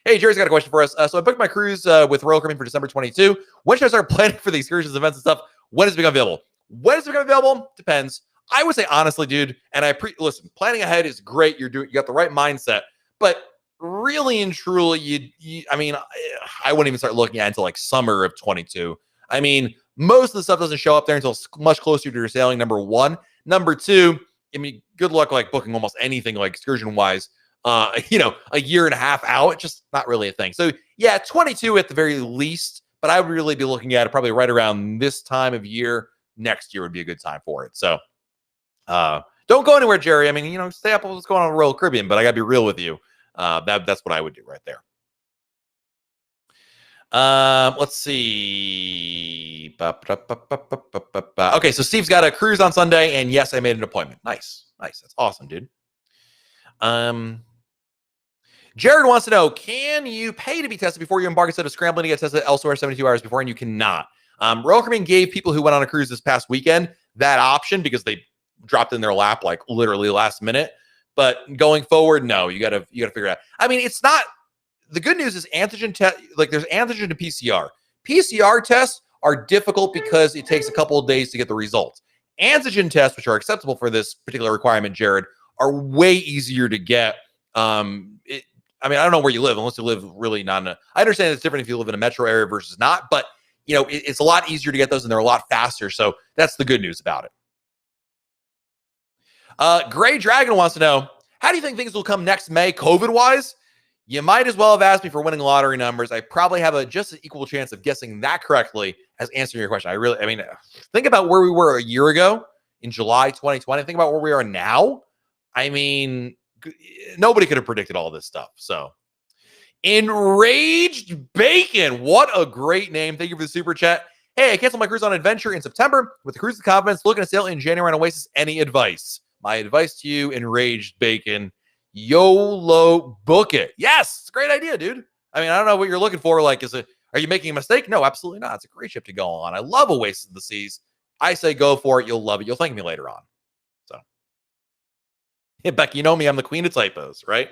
Hey, Jerry's got a question for us. So I booked my cruise with Royal Caribbean for December 22. When should I start planning for the excursions, events, and stuff? When does it become available? When does it become available? Depends. I would say honestly, dude, and listen, planning ahead is great. You got the right mindset, but really and truly, I wouldn't even start looking at it until like summer of 22. I mean, most of the stuff doesn't show up there until much closer to your sailing, number one. Number two, I mean, good luck like booking almost anything like excursion wise, a year and a half out. It's just not really a thing. So yeah, 22 at the very least, but I would really be looking at it probably right around this time of year. Next year would be a good time for it. So don't go anywhere, Jerry. I mean, stay up with what's going on in Royal Caribbean, but I got to be real with you. That's what I would do right there. Let's see. Okay, so Steve's got a cruise on Sunday, and yes, I made an appointment. Nice. That's awesome, dude. Jared wants to know, can you pay to be tested before you embark instead of scrambling to get tested elsewhere 72 hours before? And you cannot. Royal Caribbean gave people who went on a cruise this past weekend that option because they dropped in their lap like literally last minute. But going forward, no, you gotta figure it out. I mean, it's not. The good news is antigen test. Like there's antigen and PCR. PCR tests are difficult because it takes a couple of days to get the results. Antigen tests, which are acceptable for this particular requirement, Jared, are way easier to get. I don't know where you live, unless you live really not in a. I understand it's different if you live in a metro area versus not, but it's a lot easier to get those, and they're a lot faster. So that's the good news about it. Gray Dragon wants to know, how do you think things will come next May, COVID-wise? You might as well have asked me for winning lottery numbers. I probably have just an equal chance of guessing that correctly as answering your question. Think about where we were a year ago in July 2020. Think about where we are now. I mean, nobody could have predicted all this stuff. So, Enraged Bacon. What a great name. Thank you for the super chat. Hey, I canceled my cruise on Adventure in September with the cruise of confidence, looking to sail in January on Oasis. Any advice? My advice to you, Enraged Bacon, YOLO, book it. Yes, it's a great idea, dude. I mean, I don't know what you're looking for. Like, are you making a mistake? No, absolutely not. It's a great ship to go on. I love Oasis of the Seas. I say go for it. You'll love it. You'll thank me later on. So, yeah, Beck, you know me. I'm the queen of typos, right?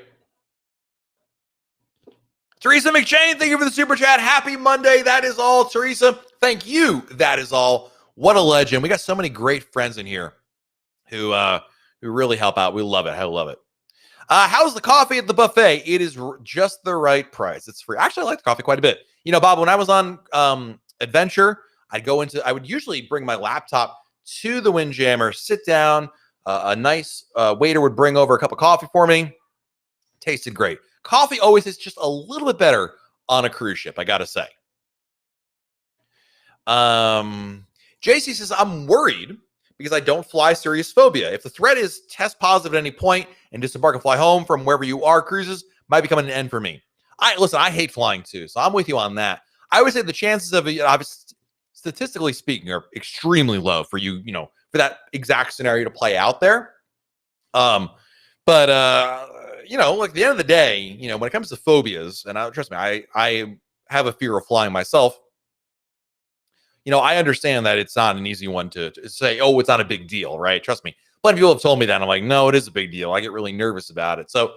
Teresa McShane, thank you for the super chat. Happy Monday. That is all, Teresa. Thank you. That is all. What a legend. We got so many great friends in here who really help out. We love it. I love it. How's the coffee at the buffet? It is just the right price. It's free. Actually, I like the coffee quite a bit. Bob, when I was on Adventure, I would usually bring my laptop to the Windjammer, sit down. A nice waiter would bring over a cup of coffee for me. Tasted great. Coffee always is just a little bit better on a cruise ship, I got to say. JC says, I'm worried because I don't fly serious phobia. If the threat is test positive at any point and disembark and fly home from wherever you are, cruises might become an end for me. I hate flying too, so I'm with you on that. I would say the chances of it, statistically speaking, are extremely low for you, for that exact scenario to play out there. But like at the end of the day, when it comes to phobias, and trust me, I have a fear of flying myself. I understand that it's not an easy one to say, oh, it's not a big deal, right? Trust me. Plenty of people have told me that. And I'm like, no, it is a big deal. I get really nervous about it. So,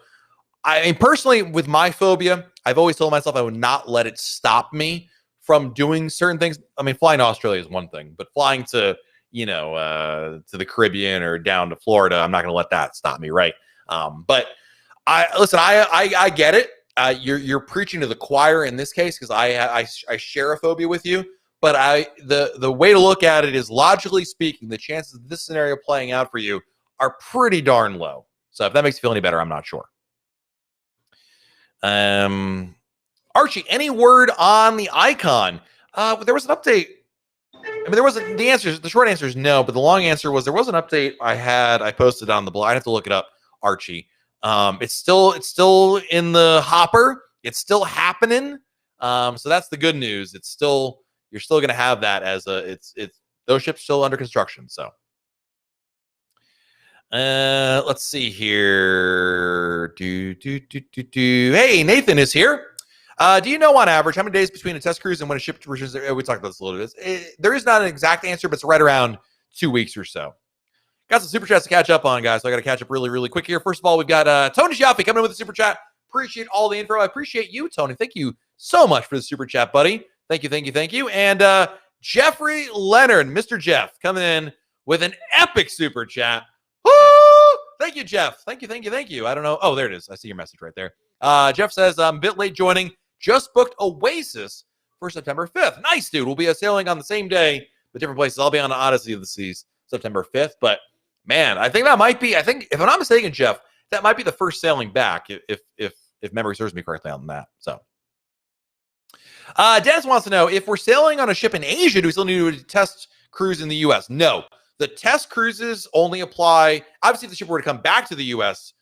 I mean, personally, with my phobia, I've always told myself I would not let it stop me from doing certain things. I mean, flying to Australia is one thing, but flying to, to the Caribbean or down to Florida, I'm not going to let that stop me, right? But I get it. You're preaching to the choir in this case because I share a phobia with you. But the way to look at it is, logically speaking, the chances of this scenario playing out for you are pretty darn low. So if that makes you feel any better, I'm not sure. Archie, any word on the icon? There was an update. I mean, the short answer is no, but the long answer was there was an update I posted on the blog. I'd have to look it up, Archie. It's still in the hopper. It's still happening. So that's the good news. You're still going to have that as those ships still under construction. So, let's see here. Hey, Nathan is here. Do you know on average how many days between a test cruise and when a ship returns? We talked about this a little bit. There is not an exact answer, but it's right around 2 weeks or so. Got some super chats to catch up on, guys. So I got to catch up really, really quick here. First of all, we've got Tony Schiaffi coming in with a super chat. Appreciate all the info. I appreciate you, Tony. Thank you so much for the super chat, buddy. Thank you. And Jeffrey Leonard, Mr. Jeff, coming in with an epic super chat. Woo! Thank you, Jeff. Thank you. I don't know. Oh, there it is. I see your message right there. Jeff says, I'm a bit late joining. Just booked Oasis for September 5th. Nice, dude. We'll be sailing on the same day, but different places. I'll be on the Odyssey of the Seas September 5th. But, man, I think if I'm not mistaken, Jeff, that might be the first sailing back if memory serves me correctly on that. So. Dennis wants to know, if we're sailing on a ship in Asia, do we still need to do a test cruise in the U.S.? No. The test cruises only apply. Obviously, if the ship were to come back to the U.S.,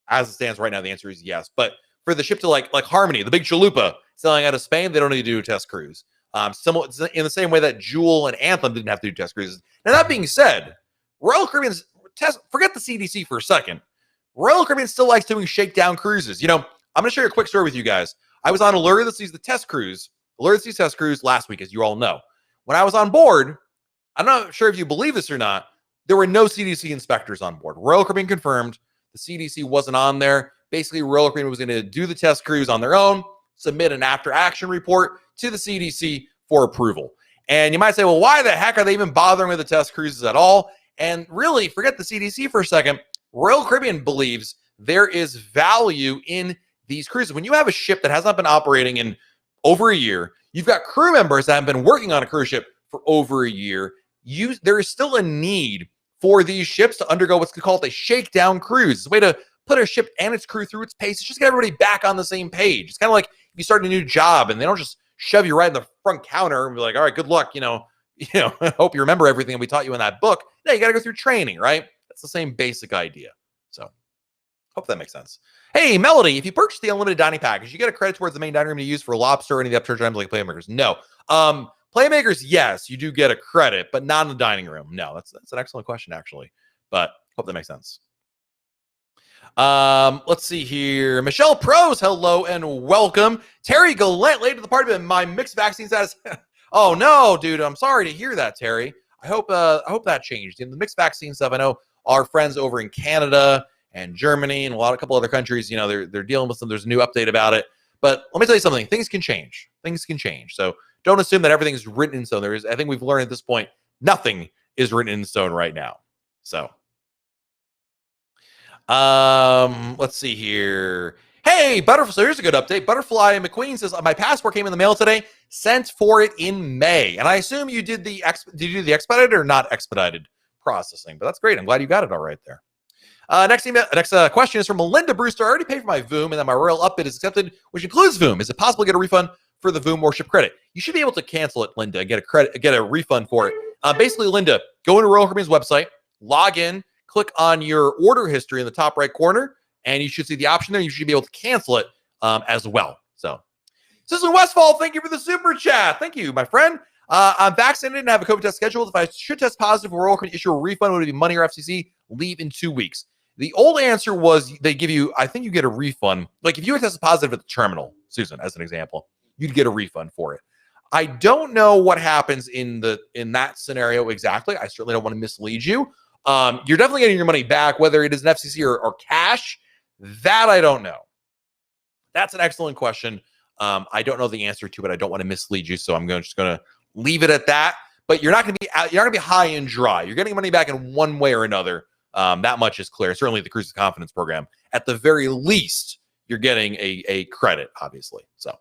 as it stands right now, the answer is yes. But for the ship to like Harmony, the big chalupa sailing out of Spain, they don't need to do a test cruise. Somewhat in the same way that Jewel and Anthem didn't have to do test cruises. Now, that being said, Royal Caribbean's forget the CDC for a second. Royal Caribbean still likes doing shakedown cruises. I'm going to share a quick story with you guys. I was on Allure the Seas, the test cruise. Allure the Seas test cruise last week, as you all know. When I was on board, I'm not sure if you believe this or not, there were no CDC inspectors on board. Royal Caribbean confirmed the CDC wasn't on there. Basically, Royal Caribbean was going to do the test cruise on their own, submit an after-action report to the CDC for approval. And you might say, well, why the heck are they even bothering with the test cruises at all? And really, forget the CDC for a second. Royal Caribbean believes there is value in these cruises. When you have a ship that has not been operating in over a year, you've got crew members that have been working on a cruise ship for over a year, there is still a need for these ships to undergo what's called a shakedown cruise. It's a way to put a ship and its crew through its paces, just get everybody back on the same page. It's kind of like if you start a new job and they don't just shove you right in the front counter and be like, all right, good luck, I hope you remember everything that we taught you in that book. No, you got to go through training, right? That's the same basic idea. So hope that makes sense. Hey, Melody, if you purchase the unlimited dining package, you get a credit towards the main dining room to use for lobster or any of the upcharge items like Playmakers. No. Playmakers, yes, you do get a credit, but not in the dining room. No, that's an excellent question, actually. But hope that makes sense. Let's see here. Michelle Pros, hello and welcome. Terry Gallant, late to the party, but my mixed vaccine status. Oh no, dude, I'm sorry to hear that, Terry. I hope that changed. In the mixed vaccine stuff, I know our friends over in Canada and Germany and a couple other countries, they're dealing with some. There's a new update about it. But let me tell you something. Things can change. So don't assume that everything is written in stone. I think we've learned at this point, nothing is written in stone right now. So, let's see here. Hey, Butterfly. So here's a good update. Butterfly McQueen says, my passport came in the mail today. Sent for it in May. And I assume you did the expedited or not expedited processing? But that's great. I'm glad you got it all right there. Next question is from Melinda Brewster. I already paid for my VOOM and then my Royal Upbid is accepted, which includes VOOM. Is it possible to get a refund for the VOOM worship credit? You should be able to cancel it, Linda, and get a refund for it. Basically, Linda, go into Royal Caribbean's website, log in, click on your order history in the top right corner, and you should see the option there. You should be able to cancel it as well. So, Citizen Westfall, thank you for the super chat. Thank you, my friend. I'm vaccinated and have a COVID test scheduled. If I should test positive, Royal Caribbean issue a refund. Would it be money or FCC? Leave in 2 weeks. The old answer was they give you, I think you get a refund. Like if you were tested positive at the terminal, Susan, as an example, you'd get a refund for it. I don't know what happens in that scenario exactly. I certainly don't want to mislead you. You're definitely getting your money back, whether it is an FCC or cash. That I don't know. That's an excellent question. I don't know the answer to it. I don't want to mislead you, so I'm just going to leave it at that. But you're not going to be high and dry. You're getting money back in one way or another. That much is clear. Certainly, the Cruises Confidence Program. At the very least, you're getting a credit, obviously. So,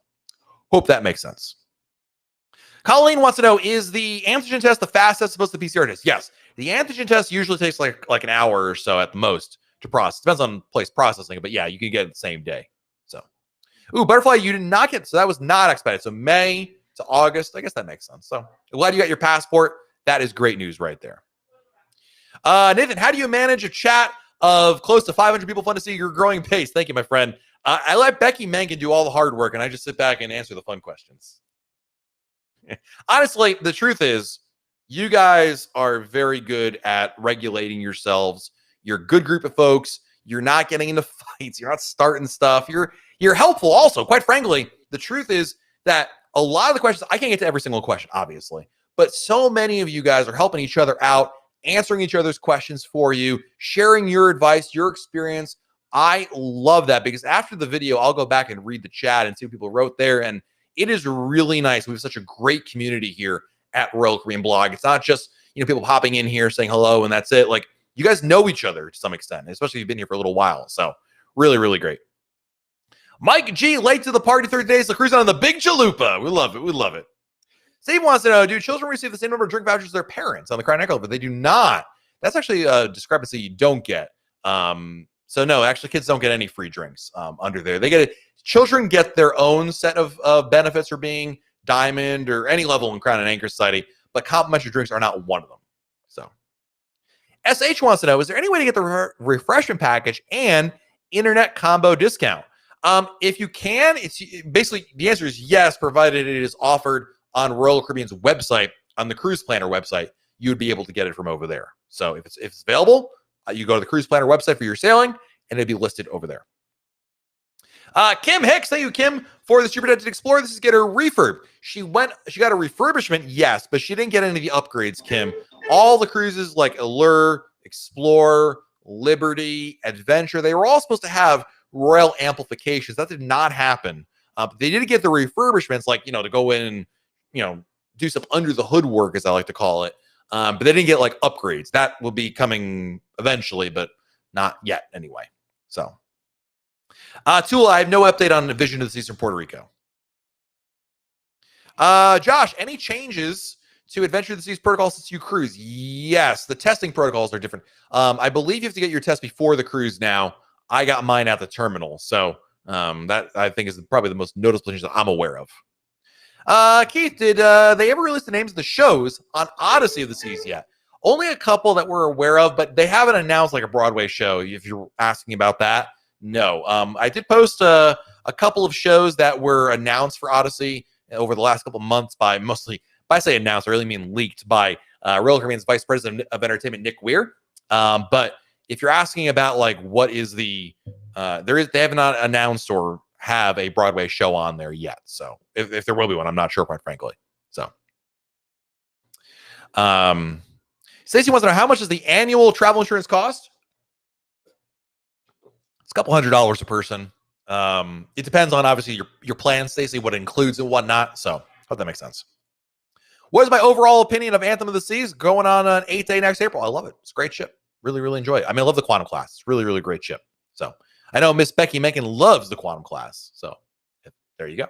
hope that makes sense. Colleen wants to know, is the antigen test the fastest supposed to PCR test? Yes. The antigen test usually takes like an hour or so at the most to process. Depends on place processing, but yeah, you can get it the same day. So, Butterfly, you did not get, so that was not expedited. So May to August, I guess that makes sense. So glad you got your passport. That is great news right there. Nathan, how do you manage a chat of close to 500 people? Fun to see your growing pace. Thank you, my friend. I let Becky Menken do all the hard work, and I just sit back and answer the fun questions. Honestly, the truth is, you guys are very good at regulating yourselves. You're a good group of folks. You're not getting into fights. You're not starting stuff. You're helpful also. Quite frankly, the truth is that a lot of the questions, I can't get to every single question, obviously, but so many of you guys are helping each other out, answering each other's questions for you, sharing your advice, your experience. I love that because after the video, I'll go back and read the chat and see what people wrote there. And it is really nice. We have such a great community here at Royal Caribbean Blog. It's not just, people popping in here saying hello and that's it. Like, you guys know each other to some extent, especially if you've been here for a little while. So really, really great. Mike G, late to the party 30 days. The cruise on the big chalupa. We love it. We love it. Steve wants to know, do children receive the same number of drink vouchers as their parents on the Carnival? But they do not. That's actually a discrepancy you don't get. So no, actually kids don't get any free drinks under there. Children get their own set of benefits for being Diamond or any level in Crown and Anchor Society, but complimentary drinks are not one of them. So SH wants to know, is there any way to get the refreshment package and internet combo discount? If you can, it's basically the answer is yes, provided it is offered on Royal Caribbean's website, on the Cruise Planner website. You would be able to get it from over there. So if it's available, you go to the Cruise Planner website for your sailing, and it'd be listed over there. Kim Hicks, thank you, Kim, for the Super Dented Explorer. This is get her refurb. She got a refurbishment, yes, but she didn't get any of the upgrades, Kim. All the cruises like Allure, Explorer, Liberty, Adventure, they were all supposed to have royal amplifications. That did not happen. But they did get the refurbishments, like, to go in and, do some under the hood work, as I like to call it. But they didn't get like upgrades. That will be coming eventually, but not yet anyway. So, Tula, I have no update on the Vision of the Seas from Puerto Rico. Josh, any changes to Adventure of the Seas protocol since you cruise? Yes, the testing protocols are different. I believe you have to get your test before the cruise now. I got mine at the terminal. So that I think is probably the most noticeable change that I'm aware of. Keith, did they ever release the names of the shows on Odyssey of the Seas yet? Only a couple that we're aware of, but they haven't announced like a Broadway show, if you're asking about that. No. I did post a couple of shows that were announced for Odyssey over the last couple of months by I say announced, I really mean leaked by Royal Caribbean's Vice President of Entertainment, Nick Weir. But if you're asking about like what is they have not announced or have a Broadway show on there yet. So if there will be one, I'm not sure, quite frankly. So Stacey wants to know, how much does the annual travel insurance cost? It's a couple $100 a person. It depends on obviously your plan, Stacey, what it includes and whatnot. So hope that makes sense. What is my overall opinion of Anthem of the Seas going on an 8-day next April? I love it. It's a great ship. Really, really enjoy it. I mean, I love the Quantum class. It's really, really great ship. So I know Miss Becky Menken loves the Quantum class. So there you go.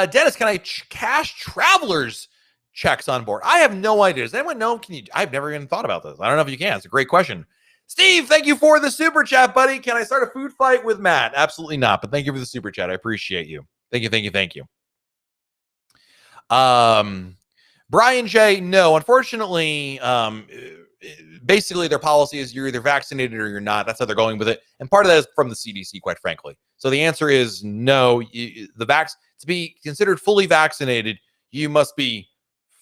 Dennis, can I cash travelers checks on board? I have no idea. Does anyone know? I've never even thought about this. I don't know if you can. It's a great question. Steve, thank you for the super chat, buddy. Can I start a food fight with Matt? Absolutely not. But thank you for the super chat. I appreciate you. Thank you. Brian J, no, unfortunately, basically their policy is you're either vaccinated or you're not. That's how they're going with it. And part of that is from the CDC, quite frankly. So the answer is no. To be considered fully vaccinated, you must be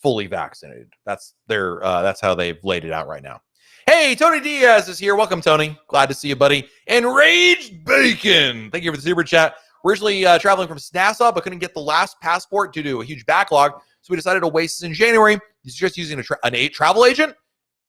fully vaccinated. That's how they've laid it out right now. Hey, Tony Diaz is here. Welcome, Tony. Glad to see you, buddy. Enraged Bacon. Thank you for the super chat. We're originally traveling from Nassau, but couldn't get the last passport due to a huge backlog. So we decided Oasis in January. Is just using an travel agent?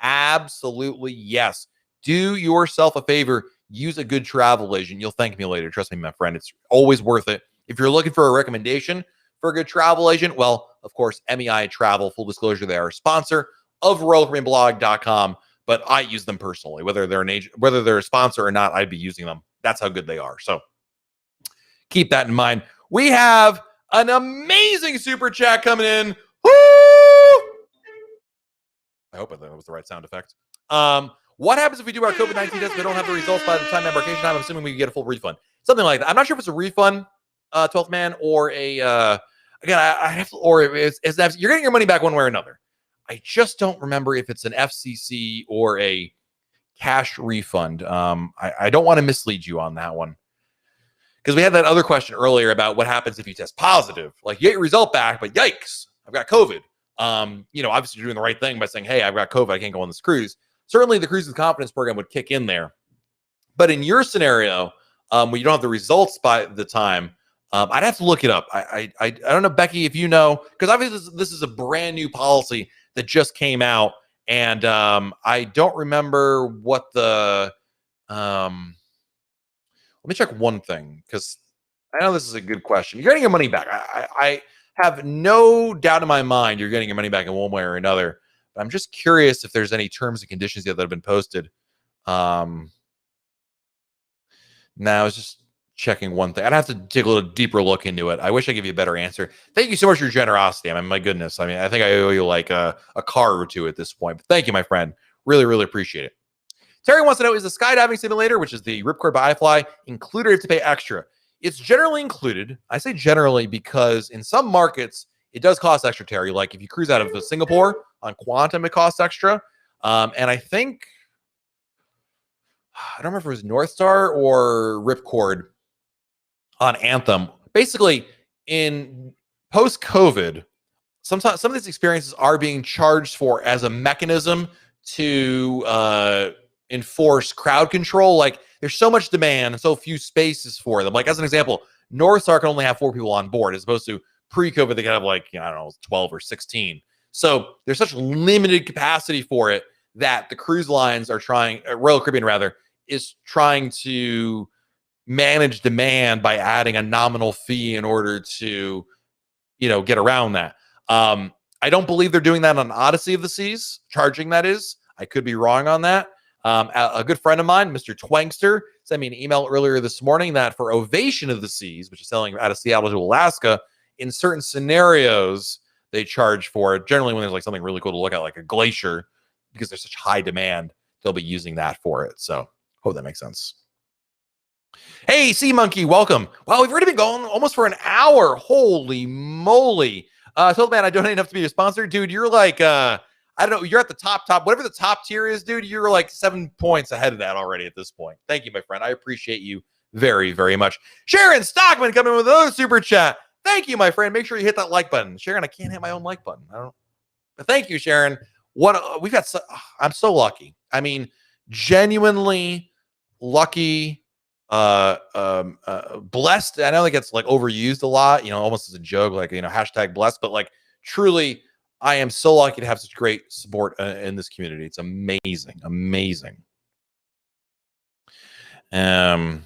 Absolutely, yes. Do yourself a favor. Use a good travel agent. You'll thank me later. Trust me, my friend. It's always worth it. If you're looking for a recommendation for a good travel agent, well, of course, MEI Travel, full disclosure, they are a sponsor of RoyalCaribbeanBlog.com. But I use them personally, whether they're an agent, whether they're a sponsor or not, I'd be using them. That's how good they are. So keep that in mind. We have an amazing super chat coming in. Woo! I hope that was the right sound effect. What happens if we do our COVID-19 test? We don't have the results by the time of embarkation time. I'm assuming we get a full refund. Something like that. I'm not sure if it's a refund, 12th man, or a again, I have to, or it's you're getting your money back one way or another. I just don't remember if it's an FCC or a cash refund. I don't want to mislead you on that one. Because we had that other question earlier about what happens if you test positive. Like, you get your result back, but yikes, I've got COVID. Obviously you're doing the right thing by saying, hey, I've got COVID, I can't go on this cruise. Certainly the Cruise with Confidence program would kick in there. But in your scenario, where you don't have the results by the time, I'd have to look it up. I don't know, Becky, if you know, because obviously this is a brand new policy that just came out, and I don't remember what the let me check one thing, because I know this is a good question. You're getting your money back. I have no doubt in my mind you're getting your money back in one way or another. But I'm just curious if there's any terms and conditions yet that have been posted. Now I was just checking one thing. I'd have to take a little deeper look into it. I wish I could give you a better answer. Thank you so much for your generosity. I mean, my goodness. I mean, I think I owe you like a car or two at this point. But thank you, my friend. Really, really appreciate it. Terry wants to know, is the skydiving simulator, which is the Ripcord by iFly, included or have to pay extra? It's generally included. I say generally because in some markets, it does cost extra, Terry. Like if you cruise out of Singapore on Quantum, it costs extra. And I think, I don't remember if it was North Star or Ripcord on Anthem. Basically, in post-COVID, sometimes some of these experiences are being charged for as a mechanism to enforce crowd control. Like there's so much demand and so few spaces for them. Like as an example, North Star can only have 4 people on board, as opposed to pre-COVID they could have like, I don't know, 12 or 16. So there's such limited capacity for it that the cruise lines are trying, Royal Caribbean rather, is trying to manage demand by adding a nominal fee in order to, get around that. I don't believe they're doing that on Odyssey of the Seas, charging that is. I could be wrong on that. A good friend of mine, Mr. Twankster, sent me an email earlier this morning that for Ovation of the Seas, which is sailing out of Seattle to Alaska, in certain scenarios, they charge for it. Generally, when there's like something really cool to look at, like a glacier, because there's such high demand, they'll be using that for it. So, hope that makes sense. Hey, Sea Monkey, welcome. Wow, we've already been going almost for an hour. Holy moly. Told man I donate enough to be a sponsor. Dude, you're like, I don't know, you're at the top, whatever the top tier is, dude, you're like 7 points ahead of that already at this point. Thank you, my friend. I appreciate you very, very much. Sharon Stockman coming with another super chat. Thank you, my friend. Make sure you hit that like button. Sharon, I can't hit my own like button. I don't, but thank you, Sharon. We've got, I'm so lucky. I mean, genuinely lucky, blessed. I know it gets like overused a lot, almost as a joke, like, hashtag blessed, but like truly, I am so lucky to have such great support in this community. It's amazing, amazing. Yep,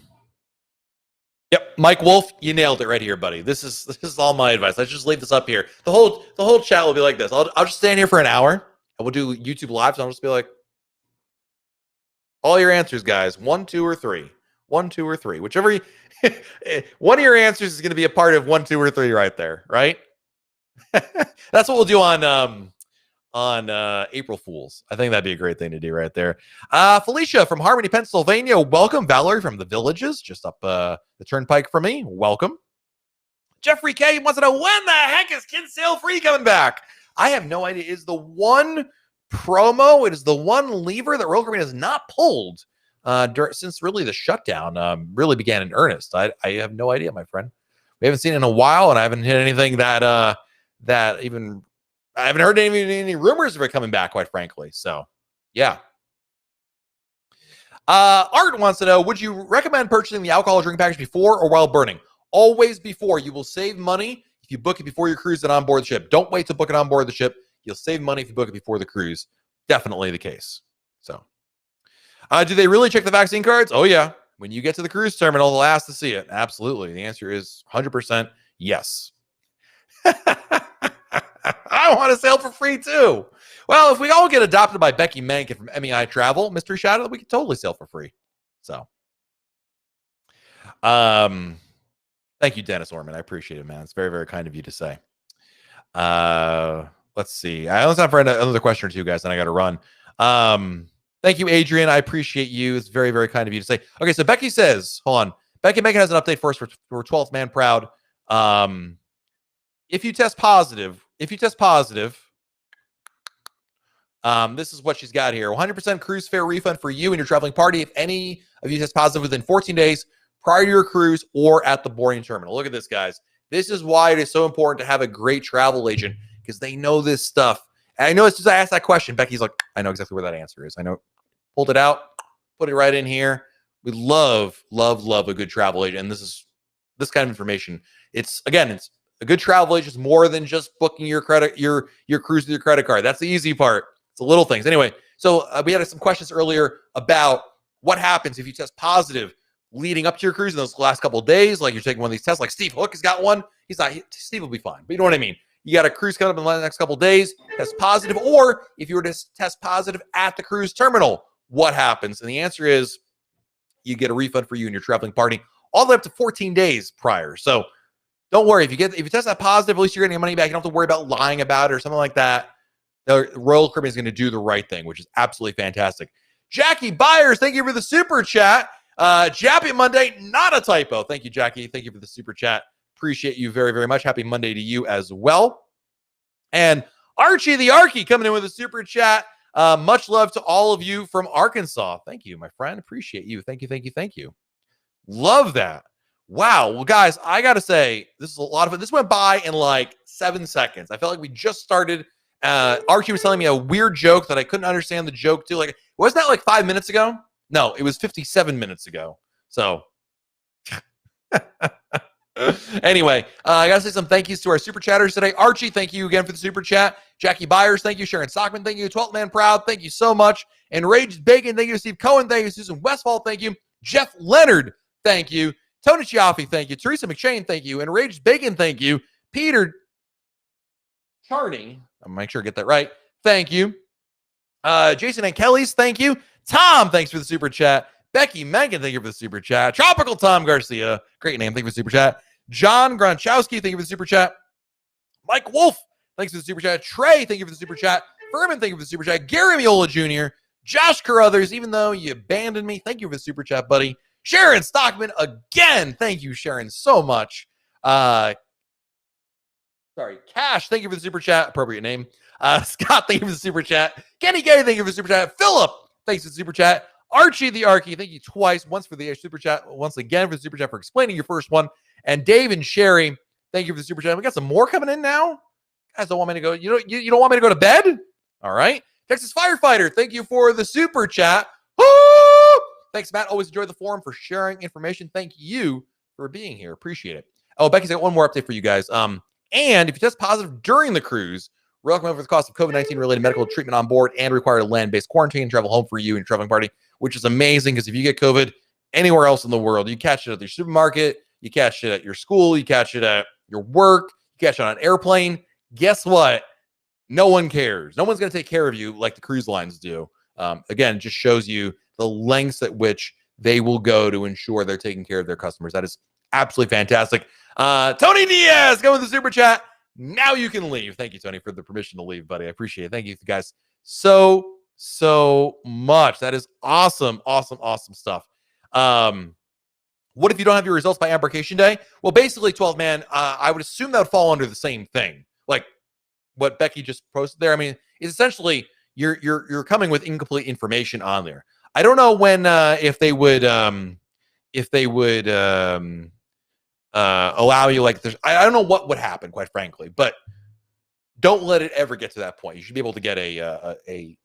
Mike Wolf, you nailed it right here, buddy. This is all my advice. Let's just leave this up here. The whole chat will be like this. I'll just stand here for an hour and we'll do YouTube live. So I'll just be like, all your answers, guys. 1, 2, or 3. 1, 2, or 3. Whichever one of your answers is going to be a part of 1, 2, or 3 right there, right? That's what we'll do on April Fools. I think that'd be a great thing to do right there. Felicia from Harmony, Pennsylvania. Welcome. Valerie from the Villages, just up the turnpike for me. Welcome. Jeffrey K wants to know, when the heck is Kinsale Free coming back? I have no idea. It is the one promo. It is the one lever that Royal Caribbean has not pulled since really the shutdown really began in earnest. I have no idea, my friend. We haven't seen it in a while, and I haven't hit anything that even I haven't heard any rumors of it coming back, quite frankly. So, yeah. Art wants to know, would you recommend purchasing the alcohol drink package before or while burning? Always before. You will save money if you book it before your cruise and on board the ship. Don't wait to book it on board the ship. You'll save money if you book it before the cruise. Definitely the case. So, do they really check the vaccine cards? Oh, yeah. When you get to the cruise terminal, they'll ask to see it. Absolutely. The answer is 100% yes. I want to sail for free too. Well, if we all get adopted by Becky Mankin from MEI Travel, Mystery Shadow, we can totally sail for free. So, thank you, Dennis Orman. I appreciate it, man. It's very, very kind of you to say. Let's see. I only have time for another question or two, guys, and I got to run. Thank you, Adrian. I appreciate you. It's very, very kind of you to say. Okay, so Becky says, hold on. Becky Mankin has an update for us for 12th Man Proud. If you test positive, this is what she's got here. 100% cruise fare refund for you and your traveling party if any of you test positive within 14 days prior to your cruise or at the boarding terminal. Look at this, guys. This is why it is so important to have a great travel agent, because they know this stuff. And I know as soon as I asked that question, Becky's like, I know exactly where that answer is. I know. Pulled it out, put it right in here. We love, love, love a good travel agent. And this kind of information. It's a good travel agent is more than just booking your cruise with your credit card. That's the easy part. It's the little things. Anyway, so we had some questions earlier about what happens if you test positive leading up to your cruise in those last couple of days. Like you're taking one of these tests, like Steve Hook has got one. Steve will be fine, but you know what I mean? You got a cruise coming up in the next couple of days, test positive, or if you were to test positive at the cruise terminal, what happens? And the answer is you get a refund for you and your traveling party all the way up to 14 days prior. So don't worry. If you test that positive, at least you're getting your money back. You don't have to worry about lying about it or something like that. The Royal Caribbean is going to do the right thing, which is absolutely fantastic. Jackie Byers, thank you for the super chat. Happy Monday, not a typo. Thank you, Jackie. Thank you for the super chat. Appreciate you very, very much. Happy Monday to you as well. And Archie the Archie coming in with a super chat. Much love to all of you from Arkansas. Thank you, my friend. Appreciate you. Thank you, thank you, thank you. Love that. Wow. Well, guys, I got to say, this is a lot of it. This went by in like 7 seconds. I felt like we just started. Archie was telling me a weird joke that I couldn't understand the joke to. Like, wasn't that like 5 minutes ago? No, it was 57 minutes ago. So, anyway, I got to say some thank yous to our super chatters today. Archie, thank you again for the super chat. Jackie Byers, thank you. Sharon Stockman, thank you. 12th Man Proud, thank you so much. Enraged Bacon, thank you. Steve Cohen, thank you. Susan Westfall, thank you. Jeff Leonard, thank you. Tony Chiaffi, thank you. Teresa McShane, thank you. Enraged Bacon, thank you. Peter Charney, I'll make sure I get that right. Thank you. Jason and Kelly's, thank you. Tom, thanks for the super chat. Becky Mankin, thank you for the super chat. Tropical Tom Garcia, great name, thank you for the super chat. John Gronchowski, thank you for the super chat. Mike Wolf, thanks for the super chat. Trey, thank you for the super chat. Furman, thank you for the super chat. Gary Miola Jr., Josh Carruthers, even though you abandoned me, thank you for the super chat, buddy. Sharon Stockman, again, thank you, Sharon, so much. Cash, thank you for the super chat. Appropriate name. Scott, thank you for the super chat. Kenny Gay, thank you for the super chat. Philip, thanks for the super chat. Archie the Archie, thank you twice. Once for the super chat, once again for the super chat for explaining your first one. And Dave and Sherry, thank you for the super chat. We got some more coming in now. You guys don't want me to go. You don't want me to go to bed? All right. Texas Firefighter, thank you for the super chat. Woo! Thanks, Matt. Always enjoy the forum for sharing information. Thank you for being here. Appreciate it. Oh, Becky's got one more update for you guys. And if you test positive during the cruise, we're welcome for the cost of COVID-19 related medical treatment on board and require a land-based quarantine and travel home for you and your traveling party, which is amazing because if you get COVID anywhere else in the world, you catch it at your supermarket, you catch it at your school, you catch it at your work, you catch it on an airplane. Guess what? No one cares. No one's going to take care of you like the cruise lines do. Again, it just shows you the lengths at which they will go to ensure they're taking care of their customers. That is absolutely fantastic. Tony Diaz, go with the super chat. Now you can leave. Thank you, Tony, for the permission to leave, buddy. I appreciate it. Thank you guys so much. That is awesome, awesome, awesome stuff. What if you don't have your results by embarkation day? Well, basically, 12 man, I would assume that would fall under the same thing. Like, what Becky just posted there, I mean, is essentially you're coming with incomplete information on there. I don't know when if they would allow you, like, I don't know what would happen, quite frankly, but don't let it ever get to that point. You should be able to get a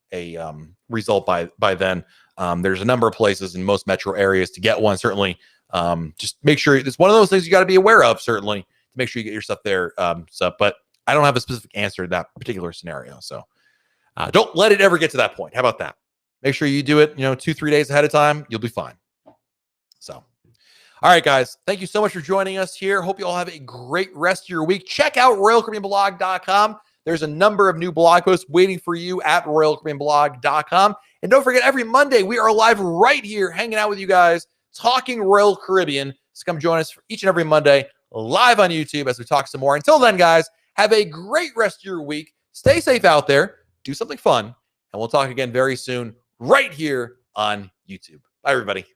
result by then. There's a number of places in most metro areas to get one. Certainly, just make sure it's one of those things you got to be aware of. Certainly, to make sure you get your stuff there. But I don't have a specific answer to that particular scenario. So don't let it ever get to that point. How about that? Make sure you do it, 2-3 days ahead of time. You'll be fine. So. All right, guys. Thank you so much for joining us here. Hope you all have a great rest of your week. Check out RoyalCaribbeanBlog.com. There's a number of new blog posts waiting for you at RoyalCaribbeanBlog.com. And don't forget, every Monday, we are live right here, hanging out with you guys, talking Royal Caribbean. So come join us for each and every Monday live on YouTube as we talk some more. Until then, guys, have a great rest of your week. Stay safe out there. Do something fun. And we'll talk again very soon right here on YouTube. Bye, everybody.